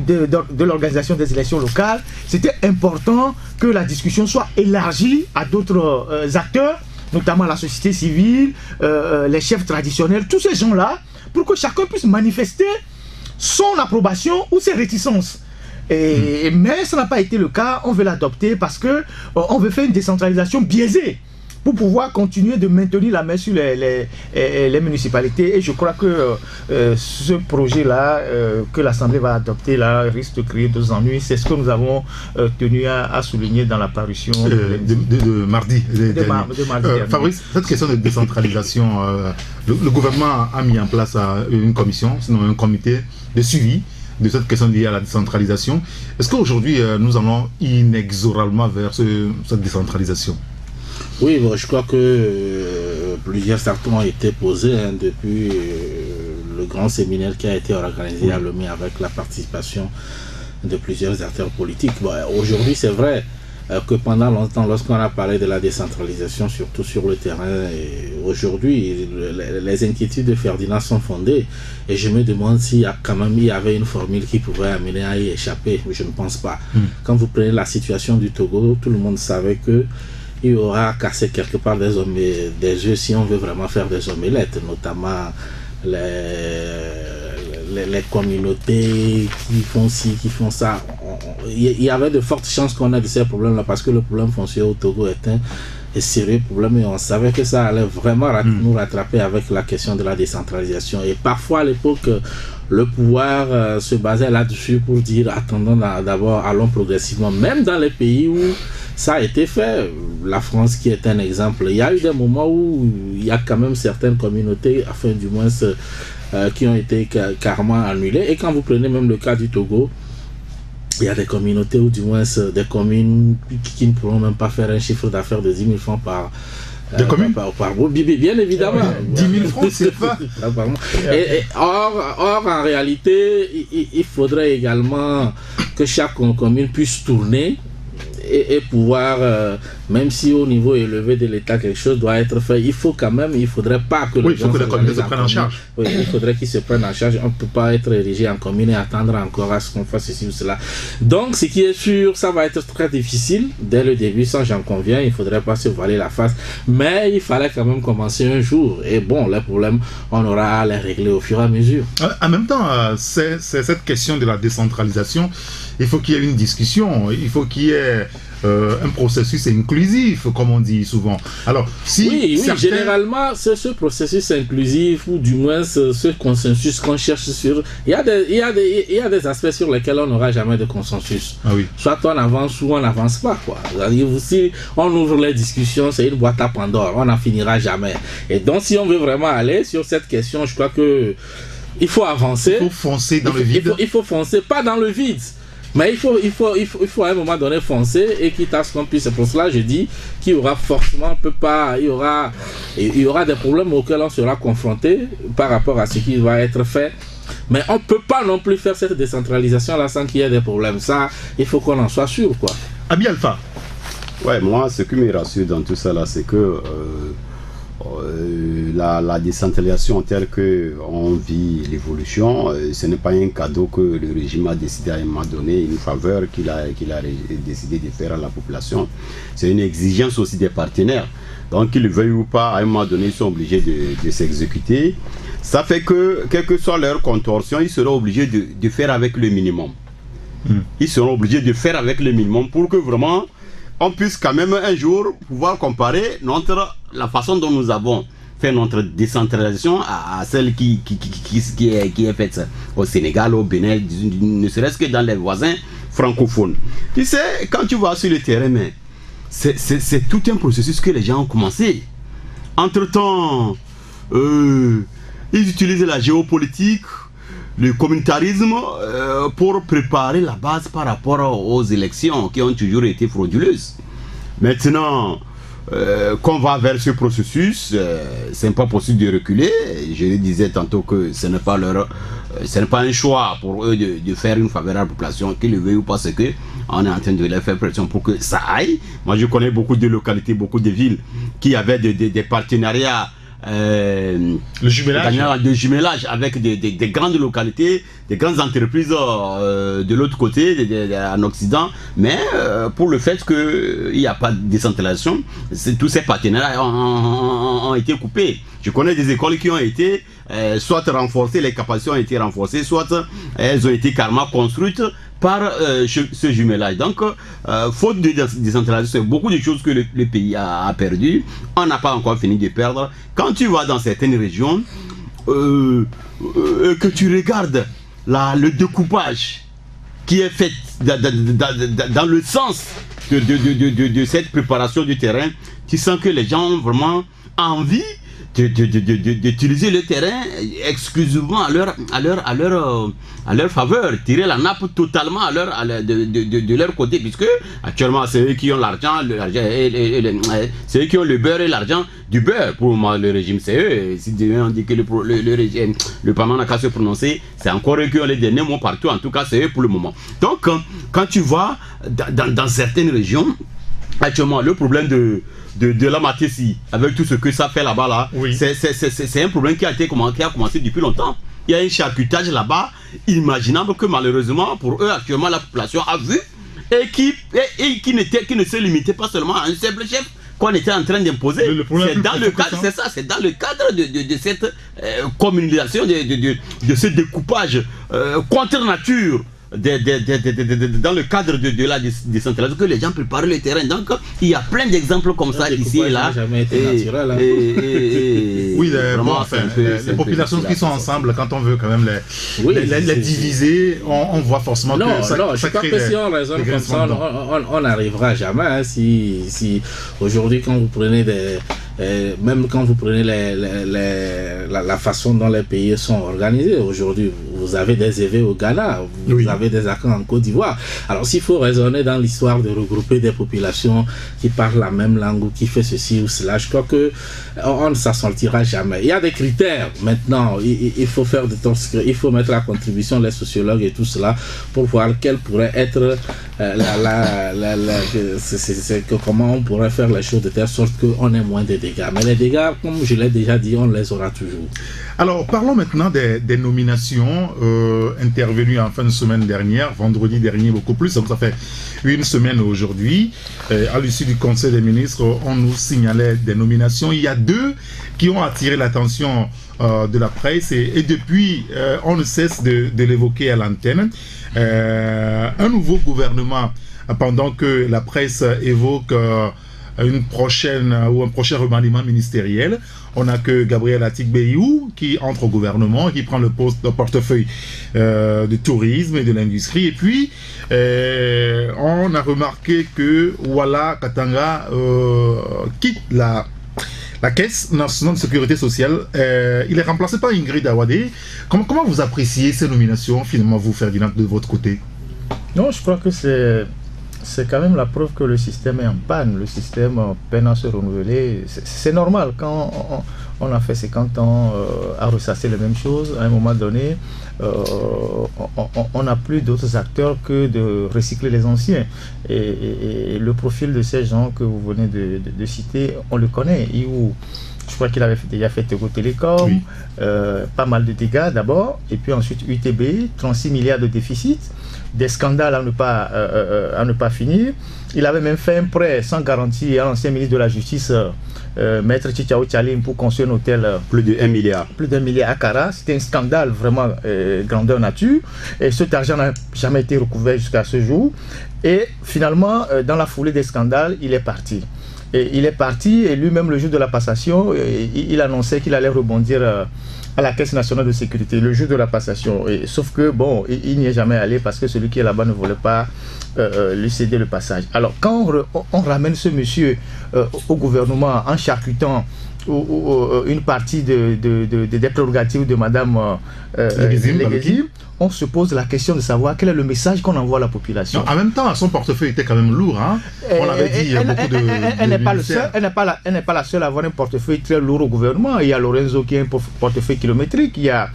de l'organisation des élections locales, c'était important que la discussion soit élargie à d'autres acteurs, notamment la société civile, les chefs traditionnels, tous ces gens-là, pour que chacun puisse manifester son approbation ou ses réticences. Mais ça n'a pas été le cas. On veut l'adopter parce que on veut faire une décentralisation biaisée pour pouvoir continuer de maintenir la main sur les municipalités. Et je crois que ce projet-là que l'Assemblée va adopter là risque de créer des ennuis. C'est ce que nous avons tenu à souligner dans la parution de mardi. De mardi Fabrice, cette question de décentralisation, le gouvernement a mis en place une commission, sinon un comité de suivi de cette question liée à la décentralisation. Est-ce qu'aujourd'hui, nous allons inexorablement vers cette décentralisation? Oui, bon, je crois que plusieurs actes ont été posés depuis le grand séminaire qui a été organisé à Lomé avec la participation de plusieurs acteurs politiques. Bon, aujourd'hui, c'est vrai que pendant longtemps, lorsqu'on a parlé de la décentralisation, surtout sur le terrain, aujourd'hui, les inquiétudes de Ferdinand sont fondées. Et je me demande s'il y a quand même il y avait une formule qui pouvait amener à y échapper. Je ne pense pas. Quand vous prenez la situation du Togo, tout le monde savait que il y aura cassé quelque part des œufs si on veut vraiment faire des omelettes, notamment les communautés qui font ci, qui font ça. Il y avait de fortes chances qu'on ait de ces problèmes-là parce que le problème foncier au Togo est un sérieux problème et on savait que ça allait vraiment nous rattraper avec la question de la décentralisation. Et parfois à l'époque, le pouvoir se basait là-dessus pour dire attendons d'abord, allons progressivement, même dans les pays où ça a été fait. La France qui est un exemple, il y a eu des moments où il y a quand même certaines communautés, enfin du moins qui ont été carrément annulées. Et quand vous prenez même le cas du Togo, il y a des communautés ou du moins des communes qui ne pourront même pas faire un chiffre d'affaires de 10 000 francs par bien évidemment. 10 000 francs, c'est pas. Or, en réalité, il faudrait également que chaque commune puisse tourner et pouvoir, même si au niveau élevé de l'État quelque chose doit être fait, il faudrait pas que les gens se prennent en charge. Oui, il faudrait qu'ils se prennent en charge. On ne peut pas être érigé en commune et attendre encore à ce qu'on fasse ceci ou cela. Donc, ce qui est sûr, ça va être très difficile dès le début, ça j'en conviens, il ne faudrait pas se voiler la face, mais il fallait quand même commencer un jour. Et bon, les problèmes, on aura à les régler au fur et à mesure. En même temps, c'est cette question de la décentralisation, il faut qu'il y ait une discussion, il faut qu'il y ait un processus inclusif, comme on dit souvent. Alors, si oui, généralement, ce processus inclusif, ou du moins ce consensus qu'on cherche sur... Il y a des aspects sur lesquels on n'aura jamais de consensus. Ah oui. Soit on avance ou on n'avance pas, quoi. Si on ouvre les discussions, c'est une boîte à Pandore, on n'en finira jamais. Et donc, si on veut vraiment aller sur cette question, je crois que il faut avancer. Il faut foncer dans le vide. Il faut foncer, pas dans le vide. Mais il faut à un moment donné foncer et quitte à ce qu'on puisse. C'est pour cela que je dis qu'il y aura forcément, il y aura des problèmes auxquels on sera confronté par rapport à ce qui va être fait. Mais on ne peut pas non plus faire cette décentralisation-là sans qu'il y ait des problèmes. Ça, il faut qu'on en soit sûr, quoi. Abi Alpha. Ouais, moi, ce qui me rassure dans tout ça, là, c'est que la décentralisation telle qu'on vit l'évolution, ce n'est pas un cadeau que le régime a décidé à un moment donné, une faveur qu'il a décidé de faire à la population. C'est une exigence aussi des partenaires. Donc qu'ils le veuillent ou pas, à un moment donné, ils sont obligés de s'exécuter. Ça fait que, quelle que soit leur contorsion, ils seront obligés de faire avec le minimum. Ils seront obligés de faire avec le minimum pour que vraiment on puisse quand même un jour pouvoir comparer la façon dont nous avons fait notre décentralisation à celle qui est faite au Sénégal, au Bénin, ne serait-ce que dans les voisins francophones. Tu sais, quand tu vas sur le terrain, mais c'est tout un processus que les gens ont commencé. Entre-temps, ils utilisent la géopolitique, le communautarisme pour préparer la base par rapport aux élections qui ont toujours été frauduleuses. Maintenant qu'on va vers ce processus, c'est pas possible de reculer. Je le disais tantôt que ce n'est pas un choix pour eux de faire une faveur à la population, qu'ils le veuillent ou pas, c'est que on est en train de leur faire pression pour que ça aille. Moi je connais beaucoup de localités, beaucoup de villes qui avaient des partenariats le jumelage avec des grandes localités, des grandes entreprises de l'autre côté, en Occident, mais pour le fait qu'il n'y a pas de décentralisation, tous ces partenariats ont été coupés. Je connais des écoles qui ont été soit renforcées, les capacités ont été renforcées, soit elles ont été carrément construites par ce jumelage. Donc, faute de décentralisation, c'est beaucoup de choses que le pays a perdu. On n'a pas encore fini de perdre. Quand tu vas dans certaines régions, que tu regardes le découpage qui est fait dans le sens de cette préparation du terrain, tu sens que les gens ont vraiment envie d'utiliser le terrain exclusivement à leur faveur, tirer la nappe totalement de leur côté, puisque actuellement c'est eux qui ont l'argent, c'est eux qui ont le beurre et l'argent du beurre. Pour moi, le régime, c'est eux. Si on dit que le régime, le Parlement n'a qu'à se prononcer, c'est encore eux qui ont les derniers mots partout. En tout cas, c'est eux pour le moment. Donc, quand tu vois dans certaines régions, actuellement, le problème de la Matési, avec tout ce que ça fait là-bas, là, oui. C'est un problème qui a commencé depuis longtemps. Il y a un charcutage là-bas, inimaginable, que malheureusement, pour eux, actuellement, la population a vu, et qui ne se limitait pas seulement à un simple chef qu'on était en train d'imposer. C'est dans le cadre de cette communalisation, de ce découpage contre nature. Dans le cadre de la décentralisation, que les gens préparent le terrain. Donc il y a plein d'exemples comme ça ici et là. Oui, les populations qui sont ensemble, quand on veut quand même les diviser, on voit forcément que ça crée des... Si on raisonne comme ça, on n'arrivera jamais. Hein, si aujourd'hui, quand vous prenez même quand vous prenez la façon dont les pays sont organisés, aujourd'hui, vous avez des EV au Ghana, vous avez des accords en Côte d'Ivoire. Alors, s'il faut raisonner dans l'histoire de regrouper des populations qui parlent la même langue ou qui fait ceci ou cela, je crois qu'on ne s'en sortira jamais. Il y a des critères maintenant. Il faut faire de sorte qu'il faut mettre à contribution les sociologues et tout cela pour voir quels pourraient être c'est que comment on pourrait faire les choses de telle sorte qu'on ait moins de dégâts. Mais les dégâts, comme je l'ai déjà dit, on les aura toujours. Alors, parlons maintenant des nominations intervenues en fin de semaine dernière, vendredi dernier beaucoup plus, donc ça fait une semaine aujourd'hui. À l'issue du Conseil des ministres, on nous signalait des nominations. Il y a 2 qui ont attiré l'attention de la presse et depuis, on ne cesse de l'évoquer à l'antenne. Un nouveau gouvernement, pendant que la presse évoque un prochain remaniement ministériel. On n'a que Gabriel Atik-Beyou qui entre au gouvernement, qui prend le portefeuille de tourisme et de l'industrie. Et puis, on a remarqué que Wala Katanga quitte la Caisse nationale de sécurité sociale. Il est remplacé par Ingrid Awadé. Comment vous appréciez ces nominations, finalement, vous, Ferdinand, de votre côté? Non, je crois que c'est quand même la preuve que le système est en panne. Le système peine à se renouveler. C'est normal. Quand on a fait 50 ans à ressasser les mêmes choses, à un moment donné, on n'a plus d'autres acteurs que de recycler les anciens. Et le profil de ces gens que vous venez de citer, on le connaît. Je crois qu'il avait déjà fait Tego Télécom, oui. Pas mal de dégâts d'abord, et puis ensuite UTB, 36 milliards de déficit, des scandales à ne pas finir. Il avait même fait un prêt sans garantie à l'ancien ministre de la Justice, Maître Chichao Tchalim, pour construire un hôtel. Plus de 1 milliard. Plus d'1 milliard à Kara. C'était un scandale vraiment grandeur nature. Et cet argent n'a jamais été recouvert jusqu'à ce jour. Et finalement, dans la foulée des scandales, il est parti. Et il est parti et lui-même le jour de la passation, il annonçait qu'il allait rebondir à la Caisse nationale de sécurité le jour de la passation. Sauf que bon, il n'y est jamais allé parce que celui qui est là-bas ne voulait pas lui céder le passage. Alors quand on ramène ce monsieur au gouvernement en charcutant une partie des prérogatives de Madame Leguezim, on se pose la question de savoir quel est le message qu'on envoie à la population. Non, en même temps, son portefeuille était quand même lourd. Hein. On l'avait dit, beaucoup de elle n'est pas la seule à avoir un portefeuille très lourd au gouvernement. Il y a Lorenzo qui a un portefeuille kilométrique, il y a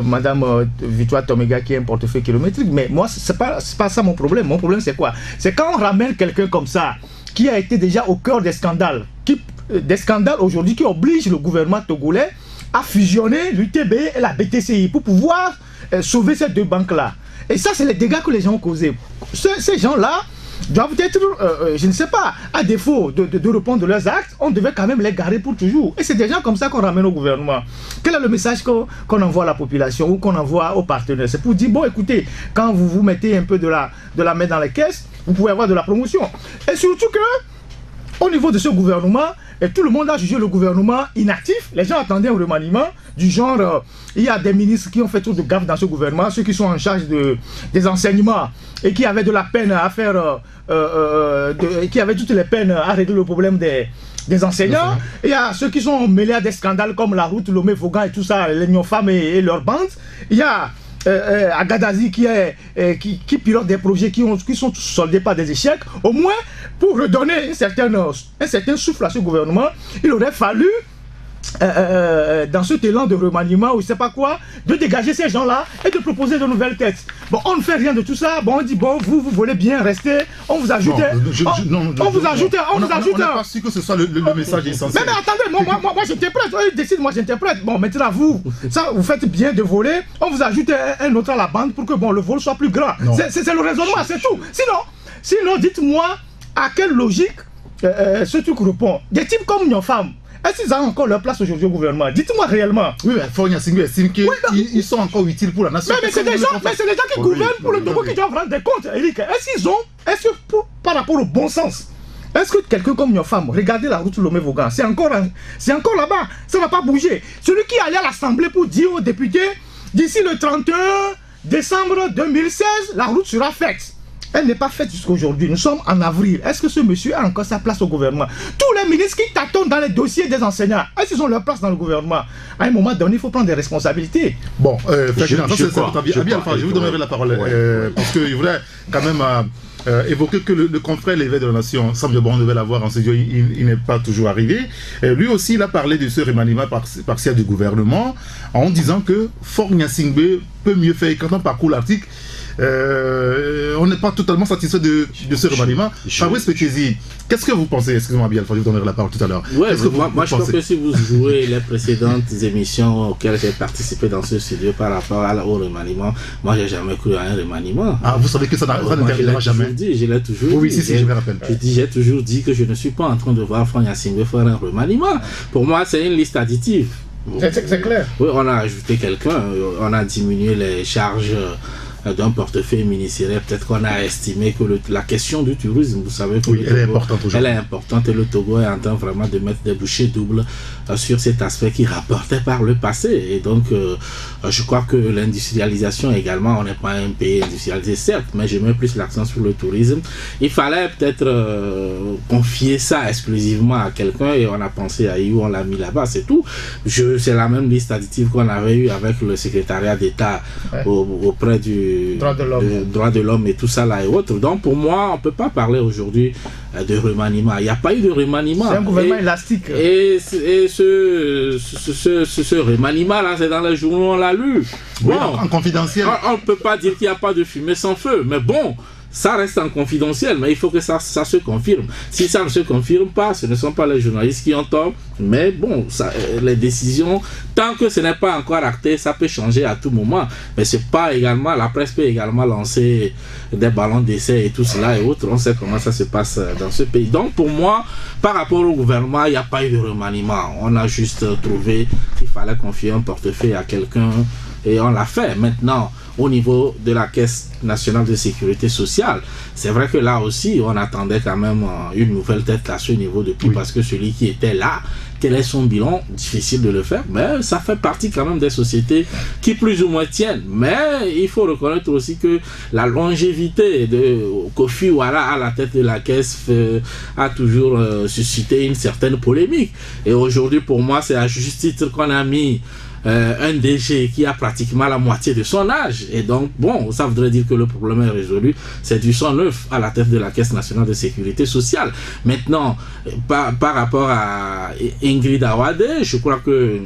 Madame Victoire Tomega qui a un portefeuille kilométrique. Mais moi, c'est pas ça mon problème. Mon problème, c'est quoi? C'est quand on ramène quelqu'un comme ça, qui a été déjà au cœur des scandales, aujourd'hui qui obligent le gouvernement togolais à fusionner l'UTB et la BTCI pour pouvoir sauver ces 2 banques-là. Et ça, c'est les dégâts que les gens ont causés. Ces gens-là doivent être, je ne sais pas, à défaut de répondre de leurs actes, on devait quand même les garer pour toujours. Et c'est des gens comme ça qu'on ramène au gouvernement. Quel est le message qu'on envoie à la population ou qu'on envoie aux partenaires? C'est pour dire, bon, écoutez, quand vous vous mettez un peu de la main dans les caisses, vous pouvez avoir de la promotion. Et surtout que, au niveau de ce gouvernement, et tout le monde a jugé le gouvernement inactif. Les gens attendaient un remaniement du genre, il y a des ministres qui ont fait trop de gaffes dans ce gouvernement, ceux qui sont en charge des enseignements et qui avaient de la peine à faire, qui avaient toutes les peines à régler le problème des enseignants. Il y a ceux qui sont mêlés à des scandales comme la route Lomé-Fogan et tout ça, les Nyofam et leurs bandes. Il y a Agadazi qui pilote des projets qui sont soldés par des échecs. Au moins, pour redonner un certain souffle à ce gouvernement, il aurait fallu, dans cet élan de remaniement ou je ne sais pas quoi, de dégager ces gens-là et de proposer de nouvelles têtes. Bon, on ne fait rien de tout ça. Bon, on dit, bon, vous voulez bien rester. On vous ajoute. On vous ajoute. On n'est pas sûr que ce soit le message essentiel. Mais attendez, moi j'interprète. Ils décident, moi j'interprète. Bon, maintenant vous faites bien de voler. On vous ajoute un autre à la bande pour que bon, le vol soit plus grand. C'est le raisonnement, c'est tout. Sinon, dites-moi à quelle logique ce truc répond. Des types comme Nyofam, est-ce qu'ils ont encore leur place aujourd'hui au gouvernement? Dites-moi réellement. Oui, mais Fogna Singh estime qu'ils sont encore utiles pour la nation. Mais c'est des gens qui gouvernent pour le Togo qui doivent rendre des comptes, Eric. Est-ce que par rapport au bon sens, est-ce que quelqu'un comme Nyofam, regardez la route Lomé-Vogan, c'est encore là-bas, ça ne va pas bouger. Celui qui allait à l'Assemblée pour dire aux députés, d'ici le 31 décembre 2016, la route sera faite. Elle n'est pas faite jusqu'à aujourd'hui. Nous sommes en avril. Est-ce que ce monsieur a encore sa place au gouvernement? Tous les ministres qui tâtonnent dans les dossiers des enseignants, est-ce qu'ils ont leur place dans le gouvernement? À un moment donné, il faut prendre des responsabilités. Bon, je vous donnerai la parole. Parce que je voudrais quand même évoquer que le confrère l'évêque de la nation, Sam Bon devait l'avoir en studio, il n'est pas toujours arrivé. Lui aussi, il a parlé de ce remaniement partiel du gouvernement en disant que Fort Gnassingbé peut mieux faire. Quand on parcourt l'article, on n'est pas totalement satisfait de ce remaniement. Fabrice Pétiesi, qu'est-ce que vous pensez? Excusez-moi, Abi Alpha, je vous donnerai la parole tout à l'heure. Ouais, moi je pense que si vous jouez les précédentes émissions auxquelles j'ai participé dans ce studio par rapport au remaniement, moi j'ai jamais cru à un remaniement. Ah, vous savez que ça n'interviendra jamais. Je l'ai toujours dit. Oui, si, je me rappelle. J'ai toujours dit que je ne suis pas en train de voir Franck Yassingbe faire un remaniement. Pour moi, c'est une liste additive. C'est clair. Oui, on a ajouté quelqu'un, on a diminué les charges d'un portefeuille ministériel. Peut-être qu'on a estimé que la question du tourisme, vous savez que elle est importante aujourd'hui. Elle est importante et le Togo est en train vraiment de mettre des bouchées doubles sur cet aspect qui rapportait par le passé. Et donc, je crois que l'industrialisation également, on n'est pas un pays industrialisé, certes, mais je mets plus l'accent sur le tourisme. Il fallait peut-être confier ça exclusivement à quelqu'un et on a pensé à où on l'a mis là-bas, c'est tout. C'est la même liste additive qu'on avait eu avec le secrétariat d'État auprès du droit de l'homme et tout ça là et autres. Donc pour moi, on ne peut pas parler aujourd'hui de remaniement. Il n'y a pas eu de remaniement. C'est un gouvernement élastique. Et ce remaniement là, c'est dans les journaux, on l'a lu. Bon, oui, en confidentiel. On ne peut pas dire qu'il n'y a pas de fumée sans feu, mais bon, ça reste en confidentiel, mais il faut que ça se confirme. Si ça ne se confirme pas, ce ne sont pas les journalistes qui ont tort, mais bon, les décisions, tant que ce n'est pas encore acté, ça peut changer à tout moment. Mais c'est pas également, la presse peut également lancer des ballons d'essai et tout cela et autres. On sait comment ça se passe dans ce pays. Donc pour moi, par rapport au gouvernement, il n'y a pas eu de remaniement. On a juste trouvé qu'il fallait confier un portefeuille à quelqu'un et on l'a fait. Maintenant, au niveau de la Caisse nationale de sécurité sociale, c'est vrai que là aussi, on attendait quand même une nouvelle tête à ce niveau depuis, parce que celui qui était là, quel est son bilan? Difficile de le faire, mais ça fait partie quand même des sociétés qui plus ou moins tiennent. Mais il faut reconnaître aussi que la longévité de Kofi Ouala à la tête de la Caisse a toujours suscité une certaine polémique. Et aujourd'hui, pour moi, c'est à juste titre qu'on a mis un DG qui a pratiquement la moitié de son âge. Et donc, bon, ça voudrait dire que le problème est résolu. C'est du sang neuf à la tête de la Caisse nationale de sécurité sociale. Maintenant, par rapport à Ingrid Awade, je crois que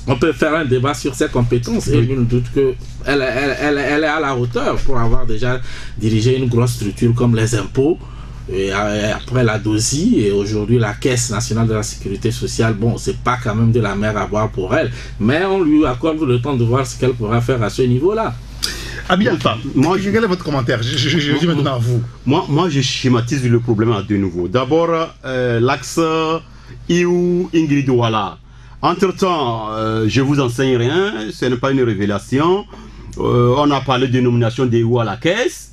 on peut faire un débat sur ses compétences et je ne doute qu'elle est à la hauteur pour avoir déjà dirigé une grosse structure comme les impôts. Et après la DOSI et aujourd'hui la Caisse nationale de la sécurité sociale, bon, c'est pas quand même de la mer à boire pour elle, mais on lui accorde le temps de voir ce qu'elle pourra faire à ce niveau-là. Abi Alpha, quel est votre commentaire? Je dis maintenant à vous. Moi, je schématise le problème à deux niveaux. D'abord, l'axe Iou Ingrid Ouala. Entre-temps, je vous enseigne rien, ce n'est pas une révélation. On a parlé de nomination d'Iou à la Caisse.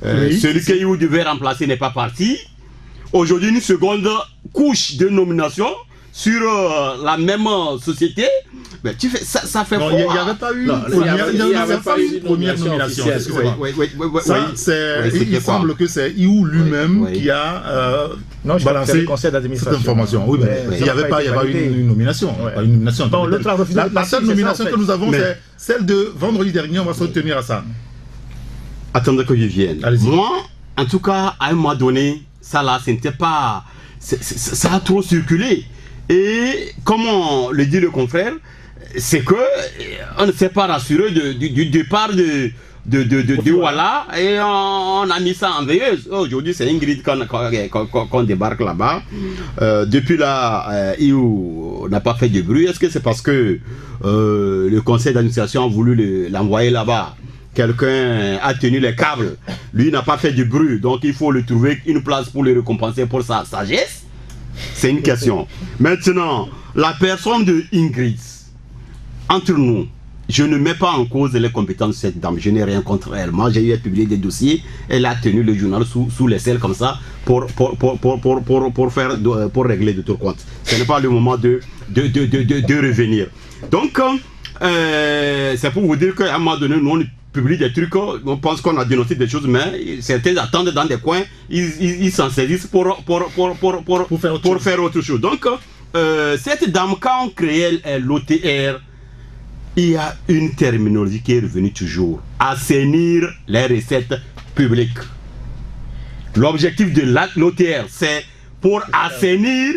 Celui que Iou devait remplacer n'est pas parti. Aujourd'hui, une seconde couche de nomination sur la même société. Mais tu fais, ça fait non, il n'y avait pas eu une première nomination. Il semble que c'est Iou lui-même qui a balancé cette information. Oui, mais il n'y avait pas une nomination. La seule nomination que nous avons, c'est celle de vendredi dernier. On va se tenir à ça. Attendez que je vienne. Moi, en tout cas, à un moment donné, ça là, c'était pas... Ça a trop circulé. Et comme le dit le confrère, c'est que on ne s'est pas rassuré du départ de Ouala et on a mis ça en veilleuse. Aujourd'hui, c'est Ingrid qu'on débarque là-bas. Depuis là, Iou n'a pas fait de bruit. Est-ce que c'est parce que le conseil d'administration a voulu l'envoyer là-bas? Quelqu'un a tenu les câbles, lui n'a pas fait de bruit, donc il faut lui trouver une place pour le récompenser pour sa sagesse. C'est une question. Maintenant, la personne de Ingrid, entre nous, je ne mets pas en cause les compétences de cette dame, je n'ai rien contre elle. Moi, j'ai eu à publier des dossiers, elle a tenu le journal sous les selles comme ça pour régler de tout compte. Ce n'est pas le moment de revenir. Donc, c'est pour vous dire qu'à un moment donné, nous, on publie des trucs, on pense qu'on a dénoncé des choses, mais certains attendent dans des coins, ils s'en saisissent pour faire autre chose. Donc, cette dame, quand on créait l'OTR, il y a une terminologie qui est revenue toujours. Assainir les recettes publiques. L'objectif de l'OTR, c'est pour assainir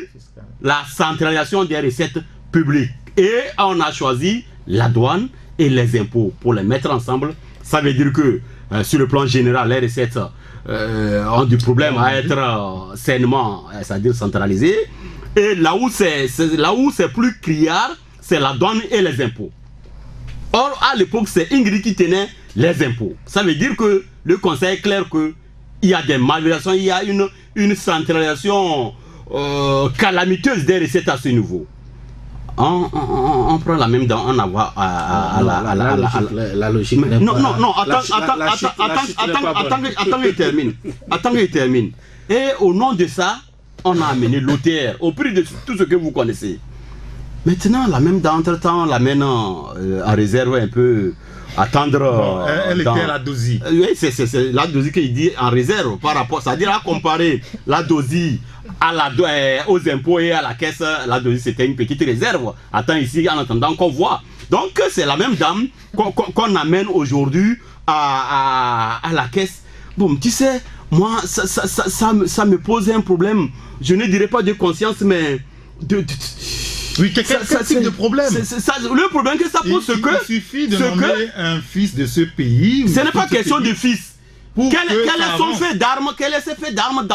la centralisation des recettes publiques. Et on a choisi la douane et les impôts pour les mettre ensemble. Ça veut dire que sur le plan général, les recettes ont du problème à être sainement, c'est-à-dire centralisées. Et là où c'est plus criard, c'est la douane et les impôts. Or, à l'époque, c'est Ingrid qui tenait les impôts. Ça veut dire que le conseil est clair qu'il y a des malversations, il y a une centralisation calamiteuse des recettes à ce niveau. On prend la même dent, on a voir la logique. Non, attends qu'il termine. Et au nom de ça, on a amené l'OTR au prix de tout ce que vous connaissez. Maintenant, la même dent, entre-temps, on l'amène en réserve un peu, attendre. Bon, elle était à la dosie. Oui, c'est la dosie qu'il dit en réserve par rapport, c'est-à-dire à comparer la dosie aux impôts et à la caisse, la dosie c'était une petite réserve. Attends ici en attendant qu'on voit. Donc c'est la même dame qu'on amène aujourd'hui à la caisse. Bon, tu sais, moi ça me pose un problème. Je ne dirais pas de conscience, mais oui, quel type de problème? Le problème que ça pose, c'est que il suffit de nommer un fils de ce pays. Ce n'est pas question de fils. Quel est son fait d'armes? Quel est ses faits d'armes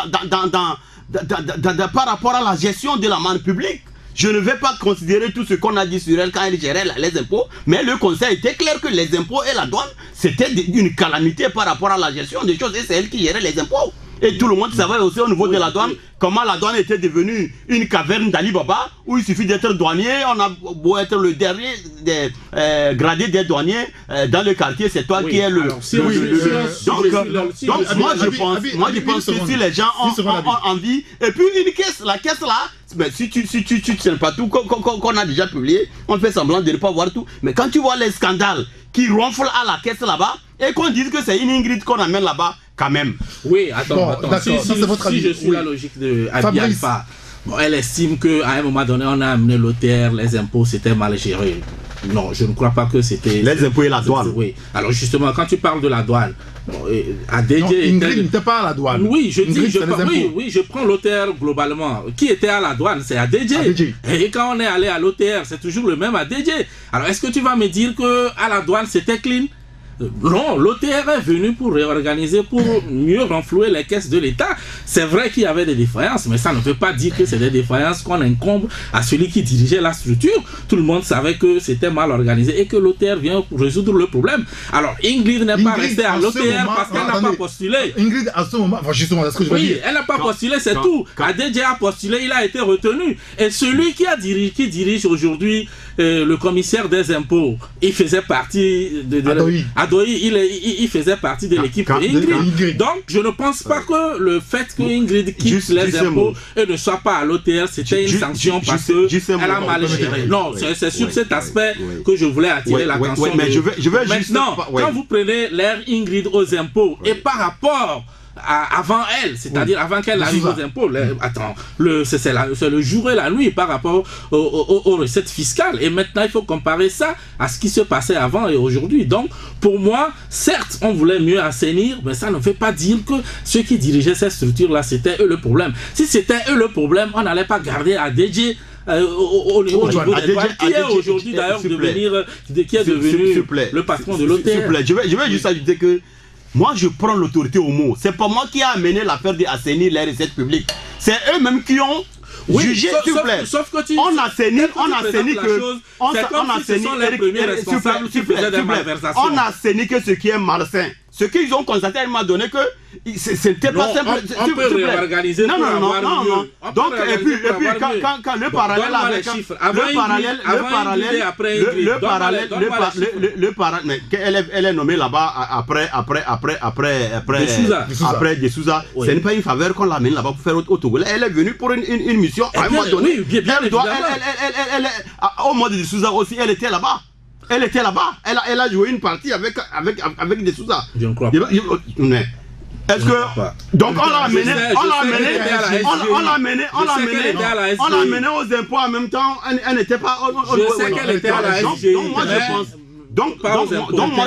par rapport à la gestion de la manne publique? Je ne vais pas considérer tout ce qu'on a dit sur elle quand elle gérait les impôts, mais le conseil était clair que les impôts et la douane, c'était une calamité par rapport à la gestion des choses, et c'est elle qui gérait les impôts. Et tout le monde savait aussi au niveau de la douane comment la douane était devenue une caverne d'Ali Baba où il suffit d'être douanier, on a beau être le dernier des gradés des douaniers dans le quartier, c'est toi qui es le. Donc moi je pense que si les gens ont envie, et puis la caisse là, mais si tu ne sais pas tout qu'on a déjà publié, on fait semblant de ne pas voir tout, mais quand tu vois les scandales qui ronflent à la caisse là-bas et qu'on dise que c'est une Ingrid qu'on amène là-bas, quand même. Oui, attends. Si je suis la logique de Abi Alpha, elle estime qu'à un moment donné, on a amené l'OTR, les impôts, c'était mal géré. Non, je ne crois pas que c'était... Les impôts et la douane. Oui. Alors justement, quand tu parles de la douane, ADG Ingrid n'était pas à la douane. Oui, je prends l'OTR globalement. Qui était à la douane? C'est ADG. Et quand on est allé à l'OTR, c'est toujours le même ADG. Alors est-ce que tu vas me dire qu'à la douane, c'était clean? Non, l'OTR est venu pour réorganiser, pour mieux renflouer les caisses de l'État. C'est vrai qu'il y avait des défaillances, mais ça ne veut pas dire que c'est des défaillances qu'on incombe à celui qui dirigeait la structure. Tout le monde savait que c'était mal organisé et que l'OTR vient pour résoudre le problème. Alors, Ingrid n'est pas restée à l'OTR parce qu'elle n'a pas postulé. Ingrid, à ce moment, justement, c'est ce que je veux dire. Oui, elle n'a pas postulé, c'est tout. ADG a postulé, il a été retenu. Et celui qui dirige aujourd'hui le commissaire des impôts, il faisait partie de Adoyi, il faisait partie de l'équipe Ingrid. Donc, je ne pense pas que le fait que Ingrid quitte les impôts et ne soit pas à l'OTR, c'était une sanction parce qu'elle a mal géré. Non, c'est sur cet aspect que je voulais attirer l'attention. Maintenant, quand vous prenez l'ère Ingrid aux impôts et par rapport avant elle, c'est-à-dire avant qu'elle arrive aux impôts, c'est le jour et la nuit par rapport aux recettes fiscales. Et maintenant, il faut comparer ça à ce qui se passait avant et aujourd'hui. Donc, pour moi, certes, on voulait mieux assainir, mais ça ne veut pas dire que ceux qui dirigeaient ces structures-là, c'était eux le problème. Si c'était eux le problème, on n'allait pas garder ADG au niveau des douanes, qui est aujourd'hui d'ailleurs qui est devenu le patron de l'OTR. Je vais juste ajouter que moi, je prends l'autorité au mot. C'est pas moi qui ai amené l'affaire d'assainir les recettes publiques. C'est eux-mêmes qui ont jugé, s'il vous plaît. Sauf que on a assaini que ce qui est malsain. Ce qu'ils ont constaté, elle m'a donné que c'était pas simple. On peut réorganiser. Non. Donc, et puis quand le parallèle avec le parallèle, mais elle est nommée là-bas après de Souza. Ce n'est pas une faveur qu'on l'amène là-bas pour faire au Togo. Elle est venue pour une mission à un moment donné. Au mode de Souza aussi, elle était là-bas. Elle était là-bas. Elle a joué une partie avec des Souza. Je ne crois pas. Est-ce que donc on l'a amené aux impôts en même temps. Elle n'était pas. Je sais qu'elle était à la SG. Donc moi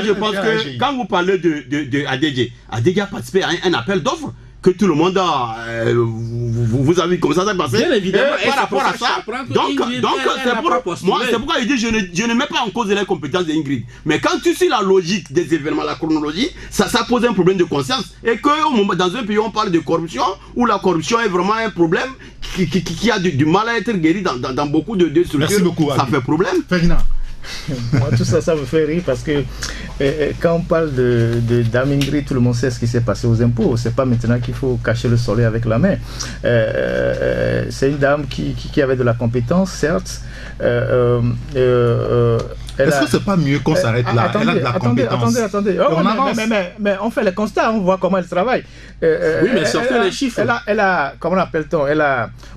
je pense que quand vous parlez de ADG a participé à un appel d'offres que tout le monde a, vous avez comme ça passé. Bien évidemment. Et par rapport à ça, donc c'est pourquoi je dis je ne mets pas en cause les compétences d'Ingrid. Mais quand tu suis la logique des événements, la chronologie, ça pose un problème de conscience. Et que dans un pays on parle de corruption, où la corruption est vraiment un problème qui a du mal à être guéri dans beaucoup de structures. Merci beaucoup, ça fait problème. Ferdinand. Moi, tout ça, ça me fait rire parce que quand on parle de Dame Ingrid, tout le monde sait ce qui s'est passé aux impôts. C'est pas maintenant qu'il faut cacher le soleil avec la main. C'est une dame qui avait de la compétence, certes. Est-ce que c'est pas mieux qu'on s'arrête là? Elle a de la compétence. Attendez. Oh, mais on fait les constats, on voit comment elle travaille. Oui, mais sortez les chiffres. Elle a comment appelle-t-on?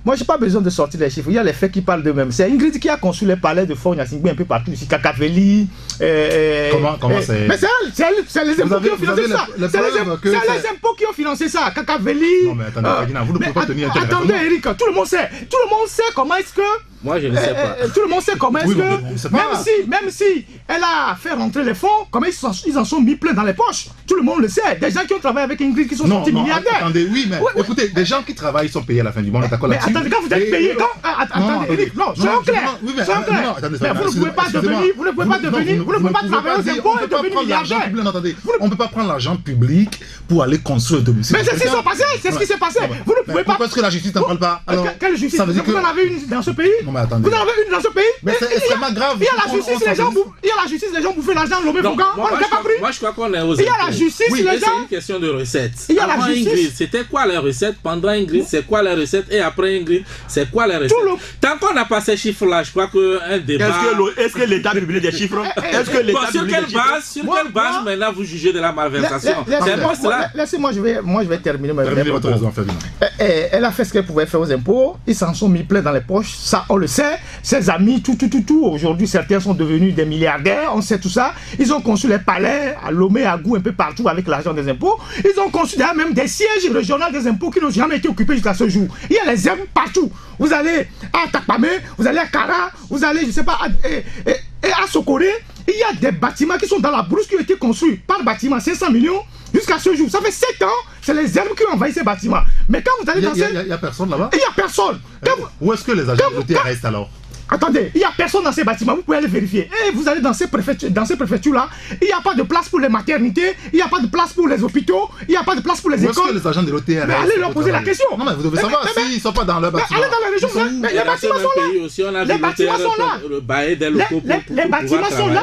Moi, j'ai pas besoin de sortir les chiffres. Il y a les faits qui parlent d'eux-mêmes. C'est Ingrid qui a conçu les palais de Fort Gnassingbé un peu partout ici, Kakaveli. Comment c'est? Mais c'est les impôts qui ont financé ça. C'est les impôts qui ont financé ça. Kakaveli. Non, mais attendez, Ferdinand, vous ne pouvez pas tenir un tel raisonnement. Attendez, Eric, tout le monde sait comment est-ce que. Moi, je ne sais pas. Tout le monde sait comment est-ce que, même si elle a fait rentrer les fonds, comment ils en sont mis plein dans les poches. Tout le monde le sait. Des gens qui ont travaillé avec Ingrid qui sont sortis milliardaires. Attendez, oui, mais écoutez, des gens qui travaillent sont payés à la fin du mois, on est d'accord là-dessus. Mais attendez, quand vous êtes payé, attendez, Eric, non, soyons clairs. Mais vous ne pouvez pas travailler aux impôts et devenir milliardaire. On ne peut pas prendre l'argent public pour aller construire le domicile. Mais c'est ce qui s'est passé. Vous ne pouvez pas. Pourquoi est-ce que la justice n'en parle pas? Quelle justice? Vous en avez une dans ce pays? Non, mais attendez. Vous en avez une dans ce pays? Mais c'est extrêmement grave. Il y a la justice, les gens bouffent l'argent, l'homme est fougan. On n'a pas pris. Moi, je crois qu'on est aux Il y a la justice, les gens. C'est une question de recettes. Il y a la Avant justice. Ingrid, c'était quoi les recettes? Pendant Ingrid, c'est quoi les recettes? Et après Ingrid, c'est quoi les recettes? Tant qu'on n'a pas ces chiffres-là, je crois qu'un débat. Est-ce que l'État publie des chiffres? Est-ce que l'État sur quelle base maintenant vous jugez de la malversation? C'est pas cela. Laissez-moi, je vais terminer ma votre raison, Ferdinand. Elle a fait ce qu'elle pouvait faire aux impôts. Ils s'en sont mis plein dans les poches. Ça, on le sait. Ses amis, tout. Aujourd'hui, certains sont devenus des milliardaires. On sait tout ça. Ils ont conçu les palais à Lomé, à Gou, un peu partout avec l'argent des impôts. Ils ont conçu d'ailleurs même des sièges régionaux des impôts qui n'ont jamais été occupés jusqu'à ce jour. Il y a les impôts partout. Vous allez à Takpamé, vous allez à Kara, vous allez, je sais pas, à Sokoré. Il y a des bâtiments qui sont dans la brousse qui ont été construits par bâtiment 500 millions jusqu'à ce jour. Ça fait 7 ans, c'est les herbes qui ont envahi ces bâtiments. Mais quand vous allez dans ces... Il n'y a personne là-bas? Il n'y a personne. Où est-ce que les agents de l'OTA restent alors? Attendez, il n'y a personne dans ces bâtiments, vous pouvez aller vérifier. Et vous allez dans ces préfectures-là, il n'y a pas de place pour les maternités, il n'y a pas de place pour les hôpitaux, il n'y a pas de place pour les écoles. Où est-ce que les agents de l'OTA restent? Mais allez leur poser la question. Non, mais vous devez savoir s'ils ne sont pas dans leur bâtiment. Allez dans la région, les bâtiments sont là. Les bâtiments sont là. Les bâtiments sont là.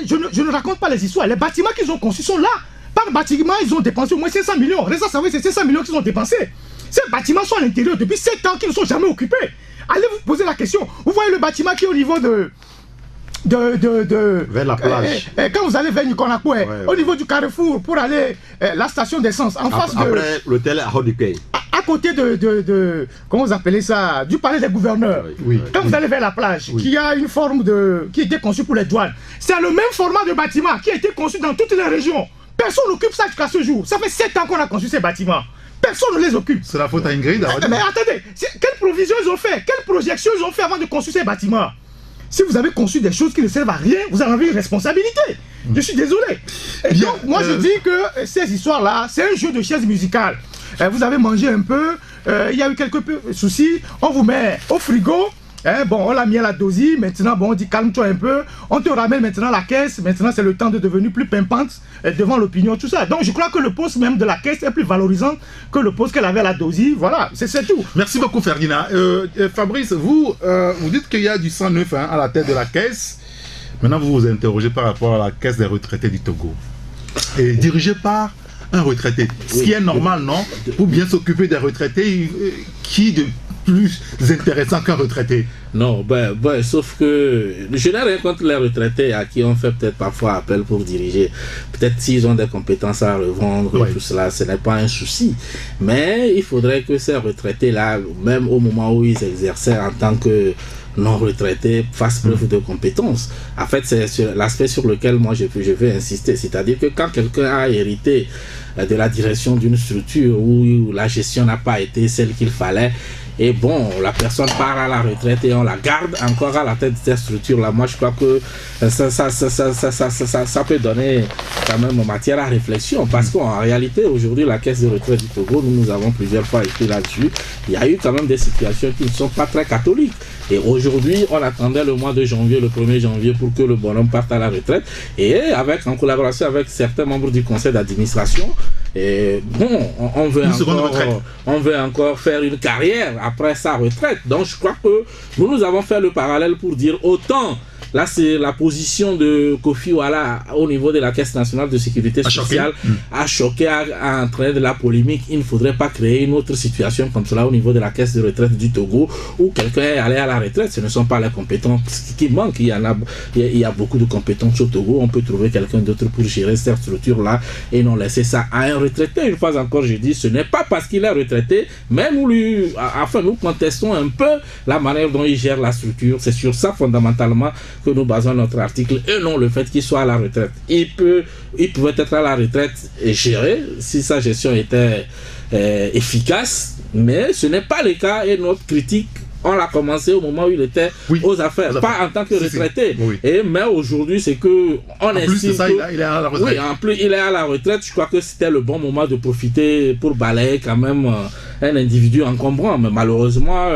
Je ne raconte pas les histoires. Les bâtiments qu'ils ont conçus sont là. Par bâtiment, ils ont dépensé au moins 500 millions. Reste à savoir, c'est 500 millions qu'ils ont dépensés. Ces bâtiments sont à l'intérieur depuis 7 ans qu'ils ne sont jamais occupés. Allez vous poser la question. Vous voyez le bâtiment qui est au niveau de vers la plage. Quand vous allez vers Nikonakoué, au niveau du carrefour pour aller la station d'essence, en face de... Après l'hôtel à Hodikei. À côté de comment vous appelez ça, du palais des gouverneurs. Oui. Quand vous allez vers la plage, qui a une forme qui était conçue pour les douanes, c'est le même format de bâtiment qui a été conçu dans toutes les régions. Personne n'occupe ça jusqu'à ce jour. Ça fait 7 ans qu'on a conçu ces bâtiments. Personne ne les occupe. C'est la faute à Ingrid. Mais attendez, quelles provisions ils ont fait? Quelles projections ils ont fait avant de construire ces bâtiments? Si vous avez conçu des choses qui ne servent à rien, vous en avez une responsabilité. Je suis désolé. Et donc, moi je dis que ces histoires-là, c'est un jeu de chaises musicales. Vous avez mangé un peu, il y a eu quelques soucis, on vous met au frigo. Bon, on l'a mis à la dosie, maintenant, bon, on dit calme-toi un peu, on te ramène maintenant la caisse, maintenant c'est le temps de devenir plus pimpante devant l'opinion, tout ça. Donc je crois que le poste même de la caisse est plus valorisant que le poste qu'elle avait à la dosie, voilà, c'est tout. Merci beaucoup Ferdinand. Fabrice, vous dites qu'il y a du sang neuf à la tête de la caisse, maintenant vous vous interrogez par rapport à la caisse des retraités du Togo, et dirigée par un retraité, ce qui est normal, non? Pour bien s'occuper des retraités, qui de plus intéressant qu'un retraité? Non, sauf que je n'ai rien contre les retraités à qui on fait peut-être parfois appel pour diriger. Peut-être s'ils ont des compétences à revendre, tout cela, ce n'est pas un souci. Mais il faudrait que ces retraités-là, même au moment où ils exerçaient en tant que non-retraités, fassent preuve de compétences. En fait, c'est l'aspect sur lequel moi je veux insister. C'est-à-dire que quand quelqu'un a hérité de la direction d'une structure où la gestion n'a pas été celle qu'il fallait, et bon, la personne part à la retraite et on la garde encore à la tête de cette structure-là. Moi, je crois que ça peut donner quand même matière à réflexion, parce qu'en réalité, aujourd'hui, la caisse de retraite du Togo, nous avons plusieurs fois été là-dessus, il y a eu quand même des situations qui ne sont pas très catholiques. Et aujourd'hui, on attendait le mois de janvier, le 1er janvier, pour que le bonhomme parte à la retraite. Et en collaboration avec certains membres du conseil d'administration, et bon, on veut encore faire une carrière après sa retraite. Donc je crois que nous avons fait le parallèle pour dire autant. Là, c'est la position de Kofi Wala au niveau de la Caisse nationale de sécurité sociale a choqué, a entraîné de la polémique. Il ne faudrait pas créer une autre situation comme cela au niveau de la Caisse de retraite du Togo, où quelqu'un est allé à la retraite. Ce ne sont pas les compétences qui manquent. Il y a beaucoup de compétences au Togo. On peut trouver quelqu'un d'autre pour gérer cette structure-là et non laisser ça à un retraité. Une fois encore, je dis, ce n'est pas parce qu'il est retraité, mais nous contestons un peu la manière dont il gère la structure. C'est sur ça fondamentalement que nous basons notre article, et non le fait qu'il soit à la retraite. Il pouvait être à la retraite et gérer si sa gestion était efficace, mais ce n'est pas le cas, et notre critique, on l'a commencé au moment où il était aux affaires, pas en tant que retraité. Mais aujourd'hui, c'est que on estime il est à la retraite. Oui, en plus, il est à la retraite. Je crois que c'était le bon moment de profiter pour balayer quand même un individu encombrant. Mais malheureusement,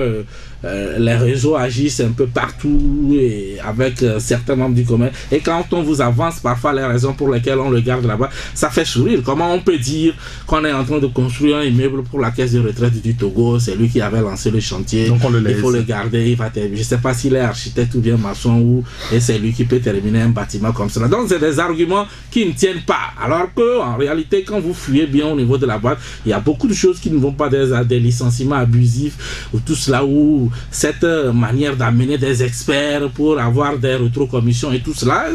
les réseaux agissent un peu partout et avec certains membres du commun. Et quand on vous avance parfois les raisons pour lesquelles on le garde là-bas, ça fait sourire. Comment on peut dire qu'on est en train de construire un immeuble pour la caisse de retraite du Togo, c'est lui qui avait lancé le chantier, donc on le laisse. Il faut le garder, il va terminer. Je ne sais pas s'il est architecte ou bien maçon, et c'est lui qui peut terminer un bâtiment comme cela. Donc c'est des arguments qui ne tiennent pas. Alors qu'en réalité, quand vous fouillez bien au niveau de la boîte, il y a beaucoup de choses qui ne vont pas, des licenciements abusifs ou tout cela, où cette manière d'amener des experts pour avoir des rétrocommissions et tout cela,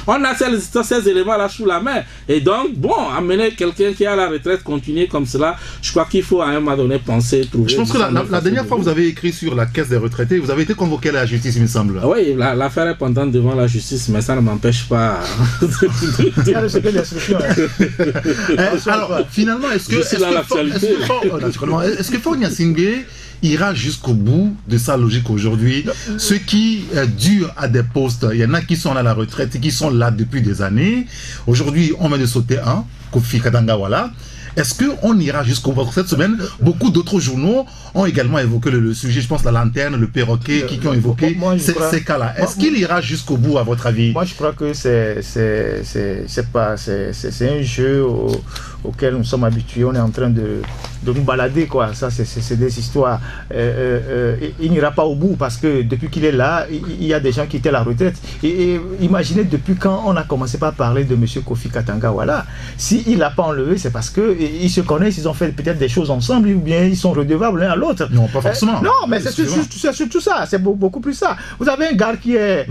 on a ces éléments-là sous la main. Et donc, bon, amener quelqu'un qui est à la retraite, continuer comme cela, je crois qu'il faut à un moment donné penser, trouver... Je pense que la dernière fois, vous avez écrit sur la caisse des retraités, vous avez été convoqué à la justice, il me semble. Oui, l'affaire est pendante devant la justice, mais ça ne m'empêche pas... Alors, finalement, est-ce que Faure Gnassingbé ira jusqu'au bout de sa logique aujourd'hui? Ceux qui durent à des postes, il y en a qui sont à la retraite et qui sont là depuis des années. Aujourd'hui, on vient de sauter un, Kofi Katanga Wala. Est-ce qu'on ira jusqu'au bout? Cette semaine, beaucoup d'autres journaux ont également évoqué le sujet. Je pense la Lanterne, le Perroquet, qui ont évoqué ces cas-là. Est-ce qu'il ira jusqu'au bout, à votre avis? Moi, je crois que c'est un jeu auquel nous sommes habitués. On est en train de nous balader, quoi. Ça, c'est des histoires. Il n'ira pas au bout parce que depuis qu'il est là, il y a des gens qui étaient à la retraite. Et imaginez depuis quand on a commencé par parler de M. Kofi Katanga Wala. S'il n'a pas enlevé, c'est parce qu'ils se connaissent, ils ont fait peut-être des choses ensemble, ou bien ils sont redevables l'un à l'autre. Non, pas forcément. Non, mais c'est surtout ça. C'est beaucoup plus ça. Vous avez un gars qui est...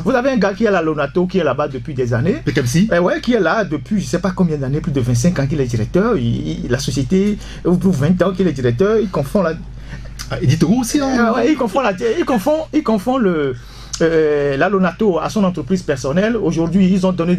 Vous avez un gars qui est à la Lonato, qui est là-bas depuis des années. Ouais, qui est là depuis, je ne sais pas combien d'années, plus de 25 ans qu'il est directeur. La société, ou plus de 20 ans qu'il est directeur, il confond la... Il dit tout aussi, hein? Ouais, il confond la Lonato à son entreprise personnelle. Aujourd'hui, ils ont donné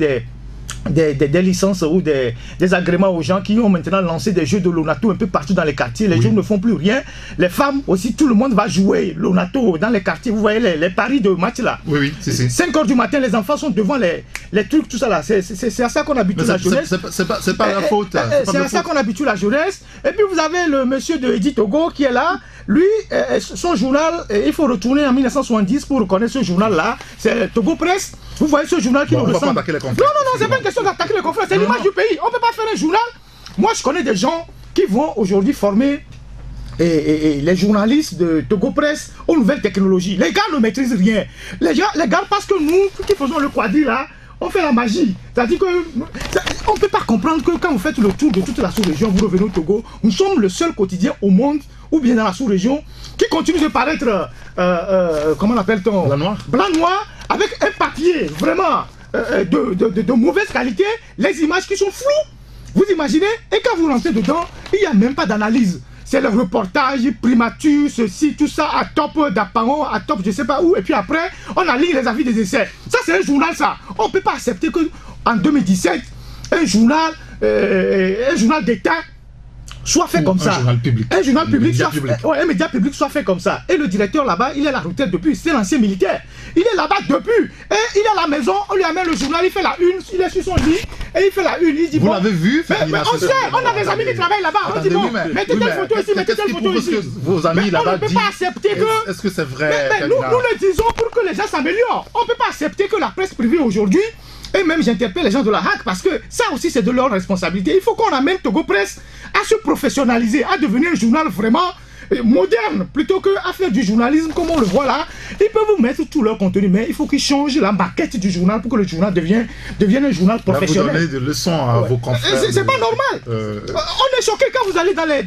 des licences ou des agréments aux gens qui ont maintenant lancé des jeux de Lonato un peu partout dans les quartiers. Les jeunes ne font plus rien. Les femmes aussi, tout le monde va jouer Lonato dans les quartiers. Vous voyez les paris de match là. Oui, c'est 5 h du matin, les enfants sont devant les trucs, tout ça là. C'est à ça qu'on habitue la jeunesse. C'est pas la faute. C'est à ça qu'on habitue la jeunesse. Et puis vous avez le monsieur de Edith Togo qui est là. Lui, son journal, il faut retourner en 1970 pour reconnaître ce journal-là. C'est Togo Presse. Vous voyez ce journal qui nous ressemble. Non, c'est pas une question d'attaquer les confrères. C'est l'image du pays. On ne peut pas faire un journal. Moi, je connais des gens qui vont aujourd'hui former les journalistes de Togo Presse aux nouvelles technologies. Les gars ne maîtrisent rien. Les gars, parce que nous, qui faisons le quadri là, on fait la magie. C'est-à-dire qu'on ne peut pas comprendre que quand vous faites le tour de toute la sous-région, vous revenez au Togo, nous sommes le seul quotidien au monde, ou bien dans la sous-région, qui continue de paraître, comment l'appelle-t-on? Blanc-noir, avec un papier vraiment de mauvaise qualité, les images qui sont floues. Vous imaginez? Et quand vous rentrez dedans, il n'y a même pas d'analyse. C'est le reportage, primature, ceci, tout ça, à top d'apparent, à top je sais pas où. Et puis après, on aligne les avis des essais. Ça, c'est un journal, ça. On ne peut pas accepter qu'en 2017, un journal d'État soit fait comme ça. Un journal public. Un journal public, Un média public soit fait comme ça. Et le directeur là-bas, il est à la retraite depuis, c'est l'ancien militaire. Il est là-bas depuis. Et il est à la maison, on lui amène le journal, il fait la une, il est sur son lit, et il fait la une. Il dit, vous l'avez vu? Mais on sait, on a des amis qui travaillent là-bas. On dit, bon, mettez telle photo ici, mettez telle photo ici. Vos amis là-bas disent. On ne peut pas accepter que. Est-ce que c'est vrai? Mais nous le disons pour que les gens s'améliorent. On ne peut pas accepter que la presse privée aujourd'hui. Et même j'interpelle les gens de la HAC parce que ça aussi c'est de leur responsabilité. Il faut qu'on amène Togo Presse à se professionnaliser, à devenir un journal vraiment moderne, plutôt qu'à faire du journalisme comme on le voit là. Ils peuvent vous mettre tout leur contenu, mais il faut qu'ils changent la maquette du journal pour que le journal devienne un journal professionnel. Là, vous donnez des leçons à vos confrères. C'est pas normal. On est choqué quand vous allez dans les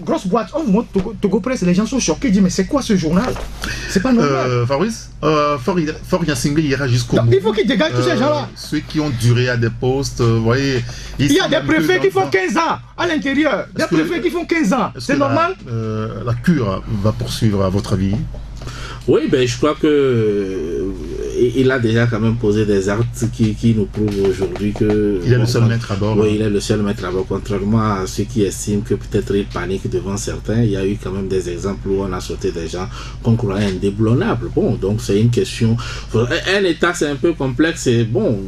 grosses boîtes, on vous montre Togo Presse, les gens sont choqués, ils disent mais c'est quoi ce journal? C'est pas normal. Fabrice, Faure Gnassingbé ira jusqu'au bout. Il faut qu'ils dégagent tous ces gens-là. Ceux qui ont duré à des postes, vous voyez. Il y a des préfets qui font 15 ans à l'intérieur. Des préfets qui font 15 ans. C'est normal. La cure va poursuivre, à votre avis? Oui, ben je crois que il a déjà quand même posé des actes qui nous prouvent aujourd'hui que... Il est le seul maître à bord. Oui, il est le seul maître à bord. Contrairement à ceux qui estiment que peut-être il panique devant certains, il y a eu quand même des exemples où on a sauté des gens qu'on croyait indéboulonnables. Bon, donc c'est une question... Un État, c'est un peu complexe et bon...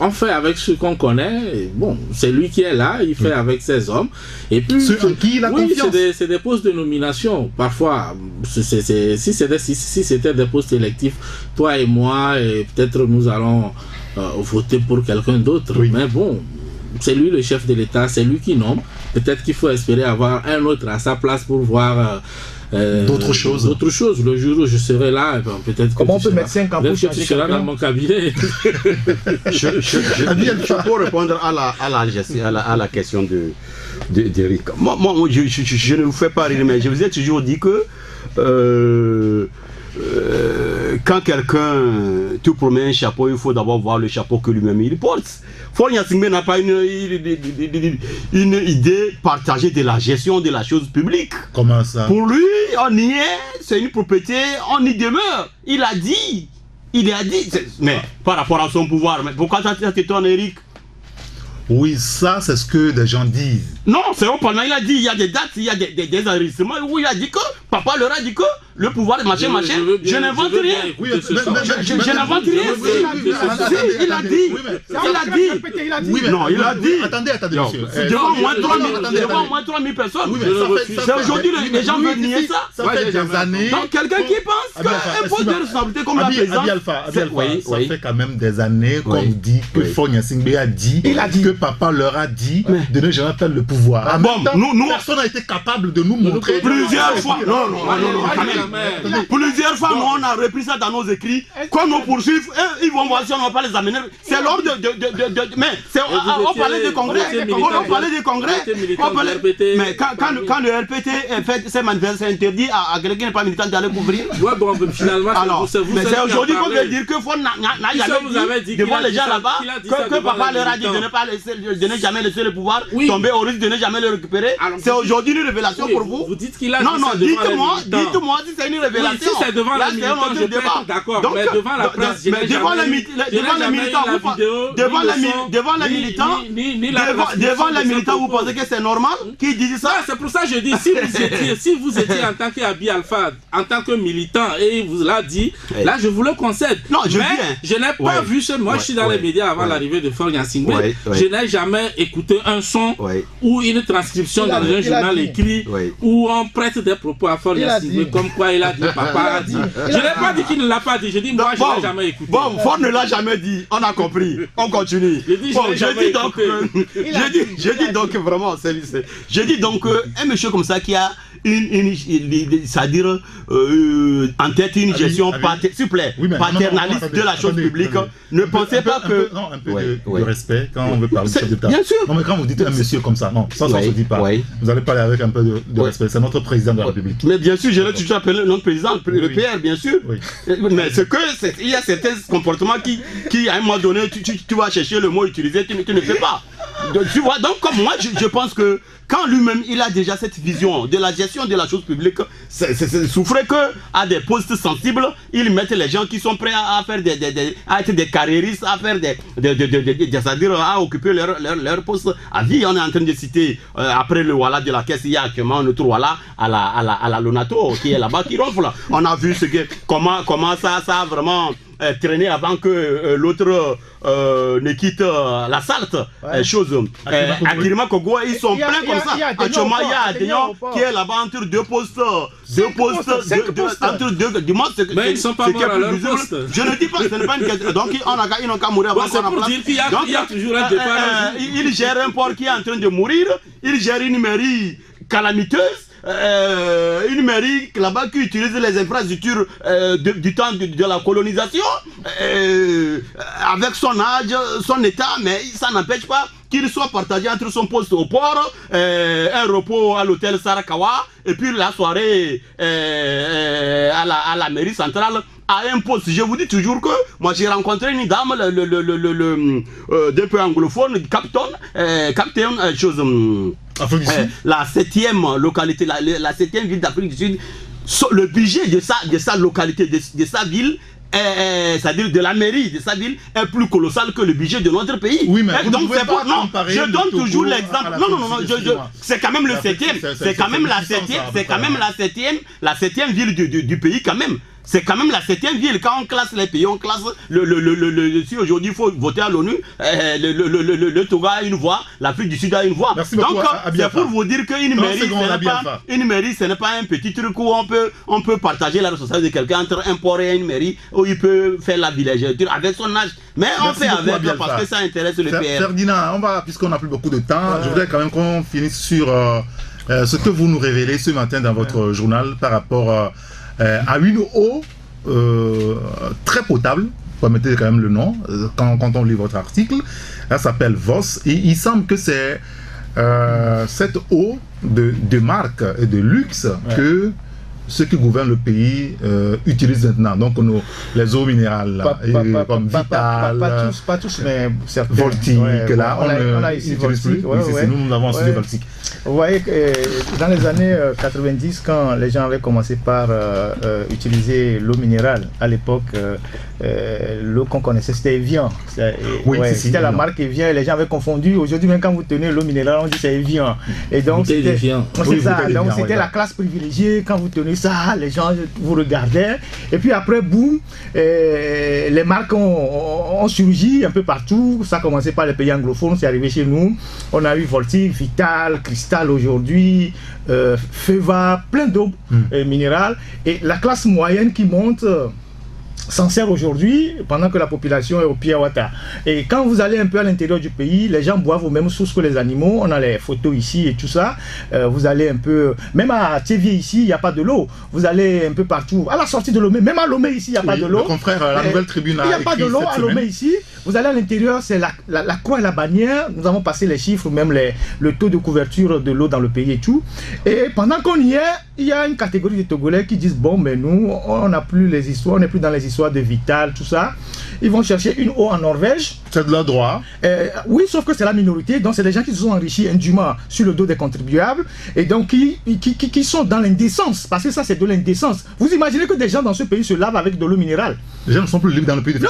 On fait avec ce qu'on connaît, bon, c'est lui qui est là, il fait avec ses hommes. Et puis, ceux en qui il a confiance. C'est des postes de nomination. Parfois, si c'était des postes électifs, toi et moi, et peut-être nous allons voter pour quelqu'un d'autre. Oui. Mais bon, c'est lui le chef de l'État, c'est lui qui nomme. Peut-être qu'il faut espérer avoir un autre à sa place pour voir... d'autres choses. Le jour où je serai là, peut-être. Comment on peut mettre 5 ans pour changer tu seras dans mon cabinet. Je peux répondre à la question d'Eric. Moi, je ne vous fais pas rire, mais je vous ai toujours dit que quand quelqu'un te promet un chapeau, il faut d'abord voir le chapeau que lui-même il porte. Faure Gnassingbé n'a pas une idée partagée de la gestion de la chose publique. Comment ça? Pour lui, on y est, c'est une propriété, on y demeure. Il a dit. Mais par rapport à son pouvoir, mais pourquoi ça t'étonne, Eric? Oui, ça, c'est ce que des gens disent. Non, c'est pendant il a dit, il y a des dates, il y a des enregistrements où il a dit que, papa leur a dit que le pouvoir, machin, je n'invente rien. Je n'invente rien. Il a dit. Non, il a dit. Attendez, monsieur. Devant moins 3000 personnes. C'est aujourd'hui, les gens veulent nier ça. Ça fait des années. Donc, quelqu'un qui pense qu'un poste de responsabilité comme la présidence. Ça fait quand même des années qu'on dit que Faure Gnassingbé a dit que papa leur a dit de ne jamais perdre le pouvoir. Personne n'a été capable de nous montrer. Plusieurs fois. Non, plusieurs fois, nous on a repris ça dans nos écrits. Quand nous poursuivons, ils vont voir si on ne va pas les amener. C'est lors de. Mais on parlait de congrès. On parlait de congrès. Mais quand le RPT fait ses manifestations, c'est interdit à quelqu'un qui n'est pas militant d'aller couvrir. Ouais, bon, finalement, mais c'est aujourd'hui qu'on veut dire que Faure n'a jamais dit devant les gens là-bas que papa leur a dit de ne jamais laisser le pouvoir tomber au risque de ne jamais le récupérer. C'est aujourd'hui une révélation pour vous. Vous dites qu'il a dit non, dites-moi si c'est une révélation. Si c'est devant les militants, je peux être d'accord. Mais devant la presse, devant les militants, vous pensez que c'est normal qu'ils disent ça? C'est pour ça que je dis, si vous étiez en tant qu'Abi Alpha, en tant que militant, et il vous l'a dit, là je vous le concède. Non, mais je n'ai pas vu ce. Moi je suis dans les médias avant l'arrivée de Faure Gnassingbé. Je n'ai jamais écouté un son ou une transcription dans un journal écrit où on prête des propos à Faure Gnassingbé comme quoi il a dit, papa a dit. Je n'ai pas dit qu'il ne l'a pas dit, je dis moi je ne l'ai jamais écouté. Bon, Faure ne l'a jamais dit, on a compris, on continue. Je dis donc vraiment, je dis donc un monsieur comme ça qui a c'est-à-dire en tête une gestion paternaliste de la chose publique, ne pensez pas que... Non, un peu de respect quand on veut parler de chef d'État. Bien sûr. Non, mais quand vous dites un monsieur comme ça, non, ça ne se dit pas. Vous allez parler avec un peu de respect, c'est notre président de la République. Mais bien sûr, je l'ai toujours appelé notre président, le PR, bien sûr. Mais c'est que il y a certains comportements qui à un moment donné, tu vas chercher le mot utilisé, tu ne fais pas. Donc, tu vois, donc comme moi, je pense que quand lui-même il a déjà cette vision de la gestion de la chose publique, c'est souffrait que à des postes sensibles, ils mettent les gens qui sont prêts à faire à être des carriéristes, à faire c'est-à-dire à occuper leur poste à vie. On est en train de citer après le Walla de la caisse, il y a actuellement un autre Walla à la Lonato qui est là-bas qui ronfle. On a vu comment ça a vraiment traîné avant que l'autre ne quitte la salte. Chose. Akirima Kogo, ils sont pleins comme ça. Actuellement, il y a Adenon qui est là-bas entre deux postes. Entre deux. Du moins, mais ils ne sont pas morts à leur poste. Je ne dis pas que ce n'est pas une question. Donc, ils n'ont qu'à mourir avant qu'on remplace. Il y a toujours un départ. Il gère un port qui est en train de mourir. Il gère une mairie calamiteuse. Une mairie là-bas qui utilise les infrastructures du temps de la colonisation avec son âge, son état, mais ça n'empêche pas qu'il soit partagé entre son poste au port, un repos à l'hôtel Sarakawa et puis la soirée à la mairie centrale à un poste. Je vous dis toujours que moi j'ai rencontré une dame d'un peu anglophone, Captain chose la 7e localité, la 7e ville d'Afrique du Sud. Le budget de sa localité, de sa ville, c'est-à-dire de la mairie de sa ville, est plus colossal que le budget de notre pays. Oui, mais donc c'est pas comparer. Je donne toujours l'exemple. Non, c'est quand même le 7e. C'est quand même la 7e. C'est quand même la 7e ville du pays quand même. C'est quand même la 7e ville. Quand on classe les pays, on classe si aujourd'hui il faut voter à l'ONU, le Togo a une voix, l'Afrique du Sud a une voix. Merci donc c'est pour vous dire qu'une mairie, ce n'est pas un petit truc où on peut partager la responsabilité de quelqu'un entre un port et une mairie où il peut faire la villégiature avec son âge. Mais on fait avec parce que ça intéresse le PR. Ferdinand, puisqu'on n'a plus beaucoup de temps, je voudrais quand même qu'on finisse sur ce que vous nous révélez ce matin dans votre journal par rapport à une eau très potable, permettez quand même le nom, quand on lit votre article, elle s'appelle Voss, et il semble que c'est cette eau de marque et de luxe que ceux qui gouvernent le pays utilisent maintenant. Donc les eaux minérales, comme Vital, pas tous, mais certains. Voltic, là, on a ici Voltic. Nous avons aussi Voltic. Vous voyez que dans les années 90, quand les gens avaient commencé par utiliser l'eau minérale, à l'époque, l'eau qu'on connaissait, c'était Evian. C'était la marque Evian, et les gens avaient confondu. Aujourd'hui, même quand vous tenez l'eau minérale, on dit c'est Evian. Et donc, c'était la classe privilégiée. Quand vous tenez ça, les gens vous regardaient. Et puis après, boum, les marques ont surgi un peu partout. Ça a commencé par les pays anglophones, c'est arrivé chez nous. On a eu Voltic, Vital, Cristal aujourd'hui, Feva, plein d'eau minérale. Et la classe moyenne qui monte s'en sert aujourd'hui pendant que la population est au Piawata. Et quand vous allez un peu à l'intérieur du pays, les gens boivent aux mêmes sources que les animaux. On a les photos ici et tout ça. Vous allez un peu, même à Tchévier ici, il n'y a pas de l'eau. Vous allez un peu partout. À la sortie de Lomé, même à Lomé ici, il n'y a pas de l'eau. Mon confrère, la Nouvelle Tribune a il n'y a pas de l'eau à Lomé ici. Vous allez à l'intérieur, c'est la croix et la bannière. Nous avons passé les chiffres, même le taux de couverture de l'eau dans le pays et tout. Et pendant qu'on y est, il y a une catégorie de Togolais qui disent bon, mais nous, on n'a plus les histoires, on n'est plus dans les histoires de Vital, tout ça. Ils vont chercher une eau en Norvège. C'est de leur droit. Oui, sauf que c'est la minorité. Donc, c'est des gens qui se sont enrichis indûment sur le dos des contribuables. Et donc, qui sont dans l'indécence. Parce que ça, c'est de l'indécence. Vous imaginez que des gens dans ce pays se lavent avec de l'eau minérale? Les gens ne sont plus libres dans le pays. Non,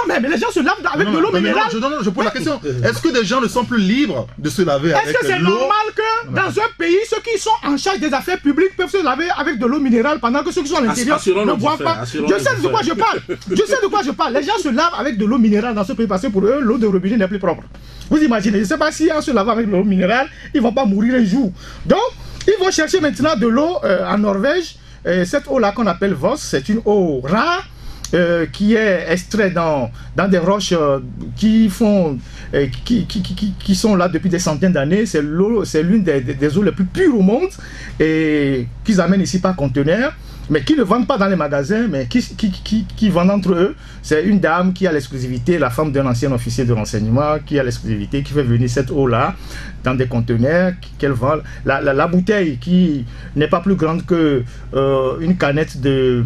mais les gens se lavent avec de l'eau minérale. Je pose la question. Est-ce que des gens ne sont plus libres de se laver avec de l'eau? Est-ce que c'est normal que dans un pays, ceux qui sont en charge des affaires publiques peuvent se laver avec de l'eau minérale pendant que ceux qui sont à l'intérieur ne boivent pas? Je sais de quoi je parle. Je sais de quoi je parle. Les gens se lavent avec de l'eau minérale dans ce pays parce que pour eux, l'eau de robinet n'est plus propre. Vous imaginez, je ne sais pas si en se lavant avec de l'eau minérale, ils ne vont pas mourir un jour. Donc, ils vont chercher maintenant de l'eau en Norvège. Cette eau-là qu'on appelle Voss, c'est une eau rare qui est extraite dans des roches qui sont là depuis des centaines d'années. C'est l'une des eaux les plus pures au monde et qu'ils amènent ici par conteneur, mais qui ne vendent pas dans les magasins, mais qui vendent entre eux. C'est une dame qui a l'exclusivité, la femme d'un ancien officier de renseignement, qui a l'exclusivité, qui fait venir cette eau-là dans des conteneurs qu'elle vend. La bouteille qui n'est pas plus grande que une canette de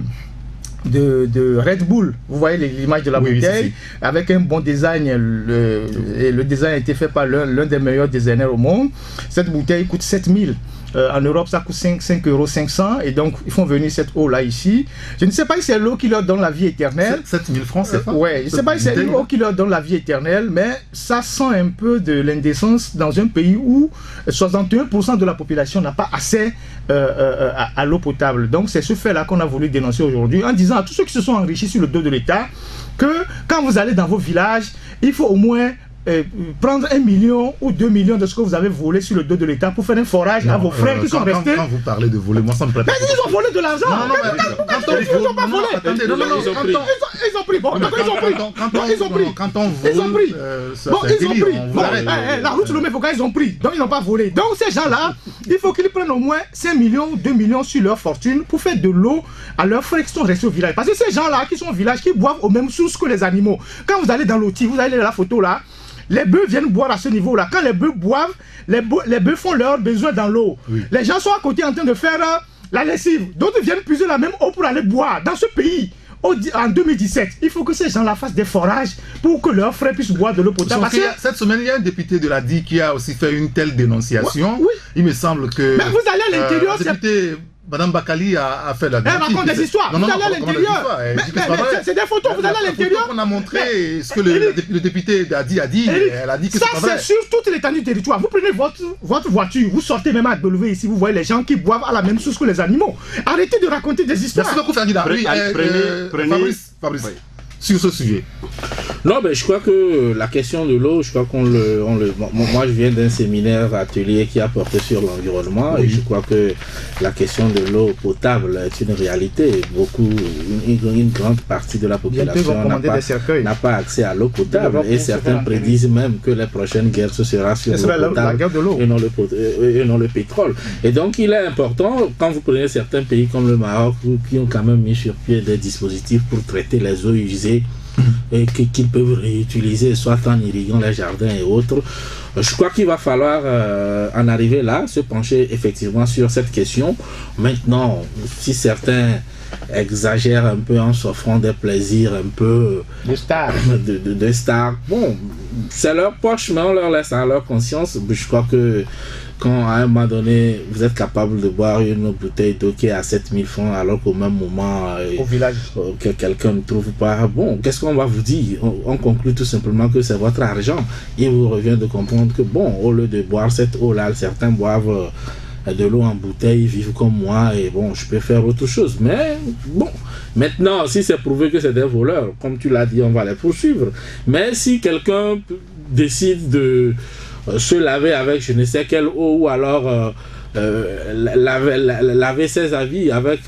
de Red Bull. Vous voyez l'image de la bouteille, avec un bon design. Le design a été fait par l'un des meilleurs designers au monde. Cette bouteille coûte 7000. En Europe, ça coûte 5,5 € et donc ils font venir cette eau-là ici. Je ne sais pas si c'est l'eau qui leur donne la vie éternelle. 7000 francs, c'est ça? Ouais, je ne sais pas si c'est l'eau qui leur donne la vie éternelle, mais ça sent un peu de l'indécence dans un pays où 61% de la population n'a pas accès à l'eau potable. Donc c'est ce fait-là qu'on a voulu dénoncer aujourd'hui en disant à tous ceux qui se sont enrichis sur le dos de l'État que quand vous allez dans vos villages, il faut au moins prendre 1 million ou 2 millions de ce que vous avez volé sur le dos de l'État pour faire un forage à vos frères qui sont restés. Quand vous parlez de voler, moi ça me plaît pas. Mais ils ont volé de l'argent. Ils n'ont pas volé. Attendez, ils ont pris. Bon, d'accord, ils ont pris. Ils ont pris. Quand on vole, ils ont pris. Bon, ils ont pris. Bon, la route le Méfoka, ils ont pris. Donc ils n'ont pas volé. Donc ces gens-là, il faut qu'ils prennent au moins 5 millions ou 2 millions sur leur fortune pour faire de l'eau à leurs frères qui sont restés au village. Parce que ces gens-là qui sont au village, qui boivent aux mêmes sources que les animaux. Quand vous allez dans l'outil, vous allez dans la photo là. Les bœufs viennent boire à ce niveau-là. Quand les bœufs boivent, les bœufs font leurs besoins dans l'eau. Oui. Les gens sont à côté en train de faire la lessive. D'autres viennent puiser la même eau pour aller boire. Dans ce pays, en 2017, il faut que ces gens-là fassent des forages pour que leurs frères puissent boire de l'eau potable. Parce que cette semaine, il y a un député de la DI qui a aussi fait une telle dénonciation. Oui. Il me semble que... Mais vous allez à l'intérieur... Madame Bakali a fait la Elle raconte des histoires. Vous allez à l'intérieur. C'est des photos, vous allez à l'intérieur. On a montré ce que le député a dit. Elle a dit que ça, c'est sur toute l'étendue du territoire. Vous prenez votre voiture, vous sortez même à W ici, vous voyez les gens qui boivent à la même source que les animaux. Arrêtez de raconter des histoires. Merci beaucoup, Ferdinand. Fabrice. Sur ce sujet. Non, mais je crois que la question de l'eau, je crois moi, je viens d'un séminaire atelier qui a porté sur l'environnement et je crois que la question de l'eau potable est une réalité. Une grande partie de la population n'a pas accès à l'eau potable et certains prédisent même que la prochaine guerre ce sera sur l'eau potable et non le pétrole. Et donc, il est important, quand vous prenez certains pays comme le Maroc qui ont quand même mis sur pied des dispositifs pour traiter les eaux usées et qu'ils peuvent réutiliser soit en irriguant les jardins et autres. Je crois qu'il va falloir en arriver là, se pencher effectivement sur cette question. Maintenant, si certains exagèrent un peu en s'offrant des plaisirs un peu de stars, bon, c'est leur poche, mais on leur laisse à leur conscience. Je crois que quand à un moment donné vous êtes capable de boire une bouteille d'eau qui est à 7000 francs alors qu'au même moment au village que quelqu'un ne trouve pas, bon, qu'est-ce qu'on va vous dire? On conclut tout simplement que c'est votre argent. Il vous revient de comprendre que bon, au lieu de boire cette eau-là, certains boivent de l'eau en bouteille, vivent comme moi et bon, je peux faire autre chose. Mais bon, maintenant, si c'est prouvé que c'est des voleurs, comme tu l'as dit, on va les poursuivre. Mais si quelqu'un décide de se laver avec je ne sais quelle eau ou alors laver ses habits avec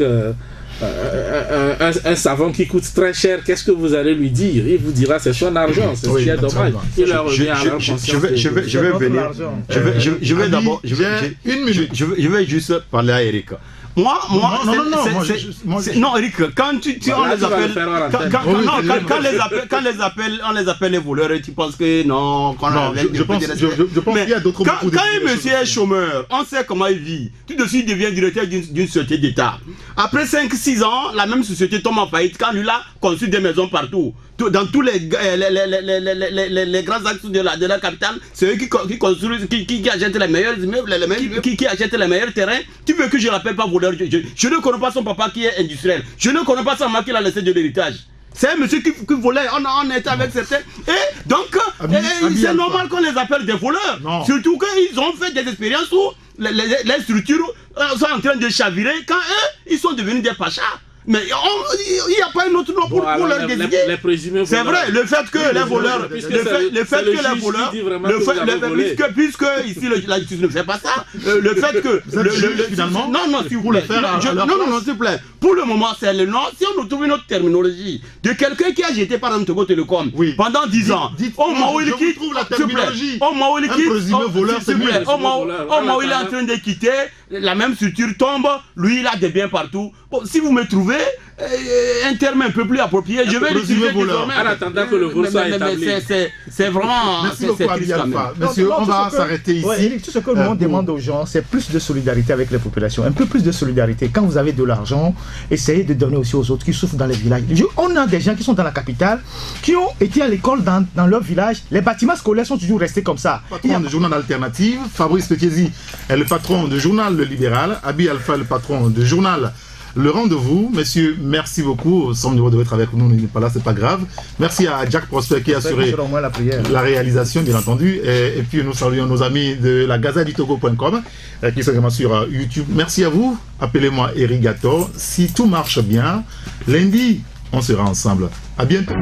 un savon qui coûte très cher, qu'est-ce que vous allez lui dire? Il vous dira c'est son argent, c'est ce qui est dommage. Il leur revient à leur conscience. Je vais venir. Je vais d'abord. Je vais juste parler à Eric. Moi, non, Eric, quand on les appelle les voleurs, tu penses que non, je pense qu'il y a d'autres mots. Quand un monsieur est chômeur, on sait comment il vit. Tout de suite, il devient directeur d'une société d'État. Après 5-6 ans, la même société tombe en faillite quand lui a construit des maisons partout. Dans tous les grands axes de la capitale, c'est eux qui construisent, qui achètent les meilleurs immeubles, qui achètent les meilleurs terrains. Tu veux que je ne l'appelle pas voleur? Je ne connais pas son papa qui est industriel. Je ne connais pas sa maman qui l'a laissé de l'héritage. C'est un monsieur qui volait, on était avec certains. Et donc, c'est normal qu'on les appelle des voleurs. Non. Surtout qu'ils ont fait des expériences où les structures sont en train de chavirer quand eux, ils sont devenus des pachas. Mais il n'y a pas un autre nom pour leur désigner. C'est vrai, le fait que les voleurs, puisque ici la justice ne fait pas ça, le fait que finalement, non, s'il vous plaît, s'il vous plaît, pour le moment c'est le nom. Si on nous trouve une autre terminologie de quelqu'un qui a jeté par exemple Togo Télécom pendant 10 ans, au moment où il quitte, au moment où il quitte, au moment où il est en train de quitter, la même structure tombe, lui il a des biens partout. Bon, si vous me trouvez, un terme un peu plus approprié. Je vais l'utiliser désormais. En attendant que le vol soit établi. C'est vraiment... Merci beaucoup, Abi Alpha. Monsieur, on va s'arrêter ici. Ouais, tout ce que nous demande aux gens, c'est plus de solidarité avec les populations. Un peu plus de solidarité. Quand vous avez de l'argent, essayez de donner aussi aux autres qui souffrent dans les villages. On a des gens qui sont dans la capitale, qui ont été à l'école dans leur village. Les bâtiments scolaires sont toujours restés comme ça. Patron du journal Alternative, Fabrice Pétiesi est le patron du journal Le Libéral, Abi Alpha le patron du journal Le Rendez-vous. Messieurs, merci beaucoup. Sam devait être avec nous, il n'est pas là, c'est pas grave. Merci à Jack Prosper qui a assuré la réalisation, bien entendu. Et puis nous saluons nos amis de la Gazette du Togo.com qui sont également sur YouTube. Merci à vous. Appelez-moi Eric Gator. Si tout marche bien, lundi, on sera ensemble. À bientôt.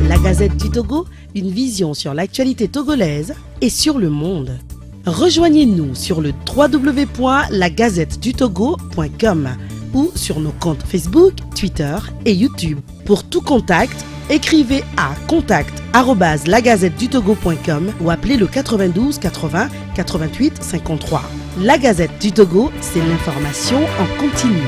La Gazette du Togo, une vision sur l'actualité togolaise et sur le monde. Rejoignez-nous sur le www.lagazettedutogo.com ou sur nos comptes Facebook, Twitter et YouTube. Pour tout contact, écrivez à contact@lagazettedutogo.com ou appelez le 92 80 88 53. La Gazette du Togo, c'est l'information en continu.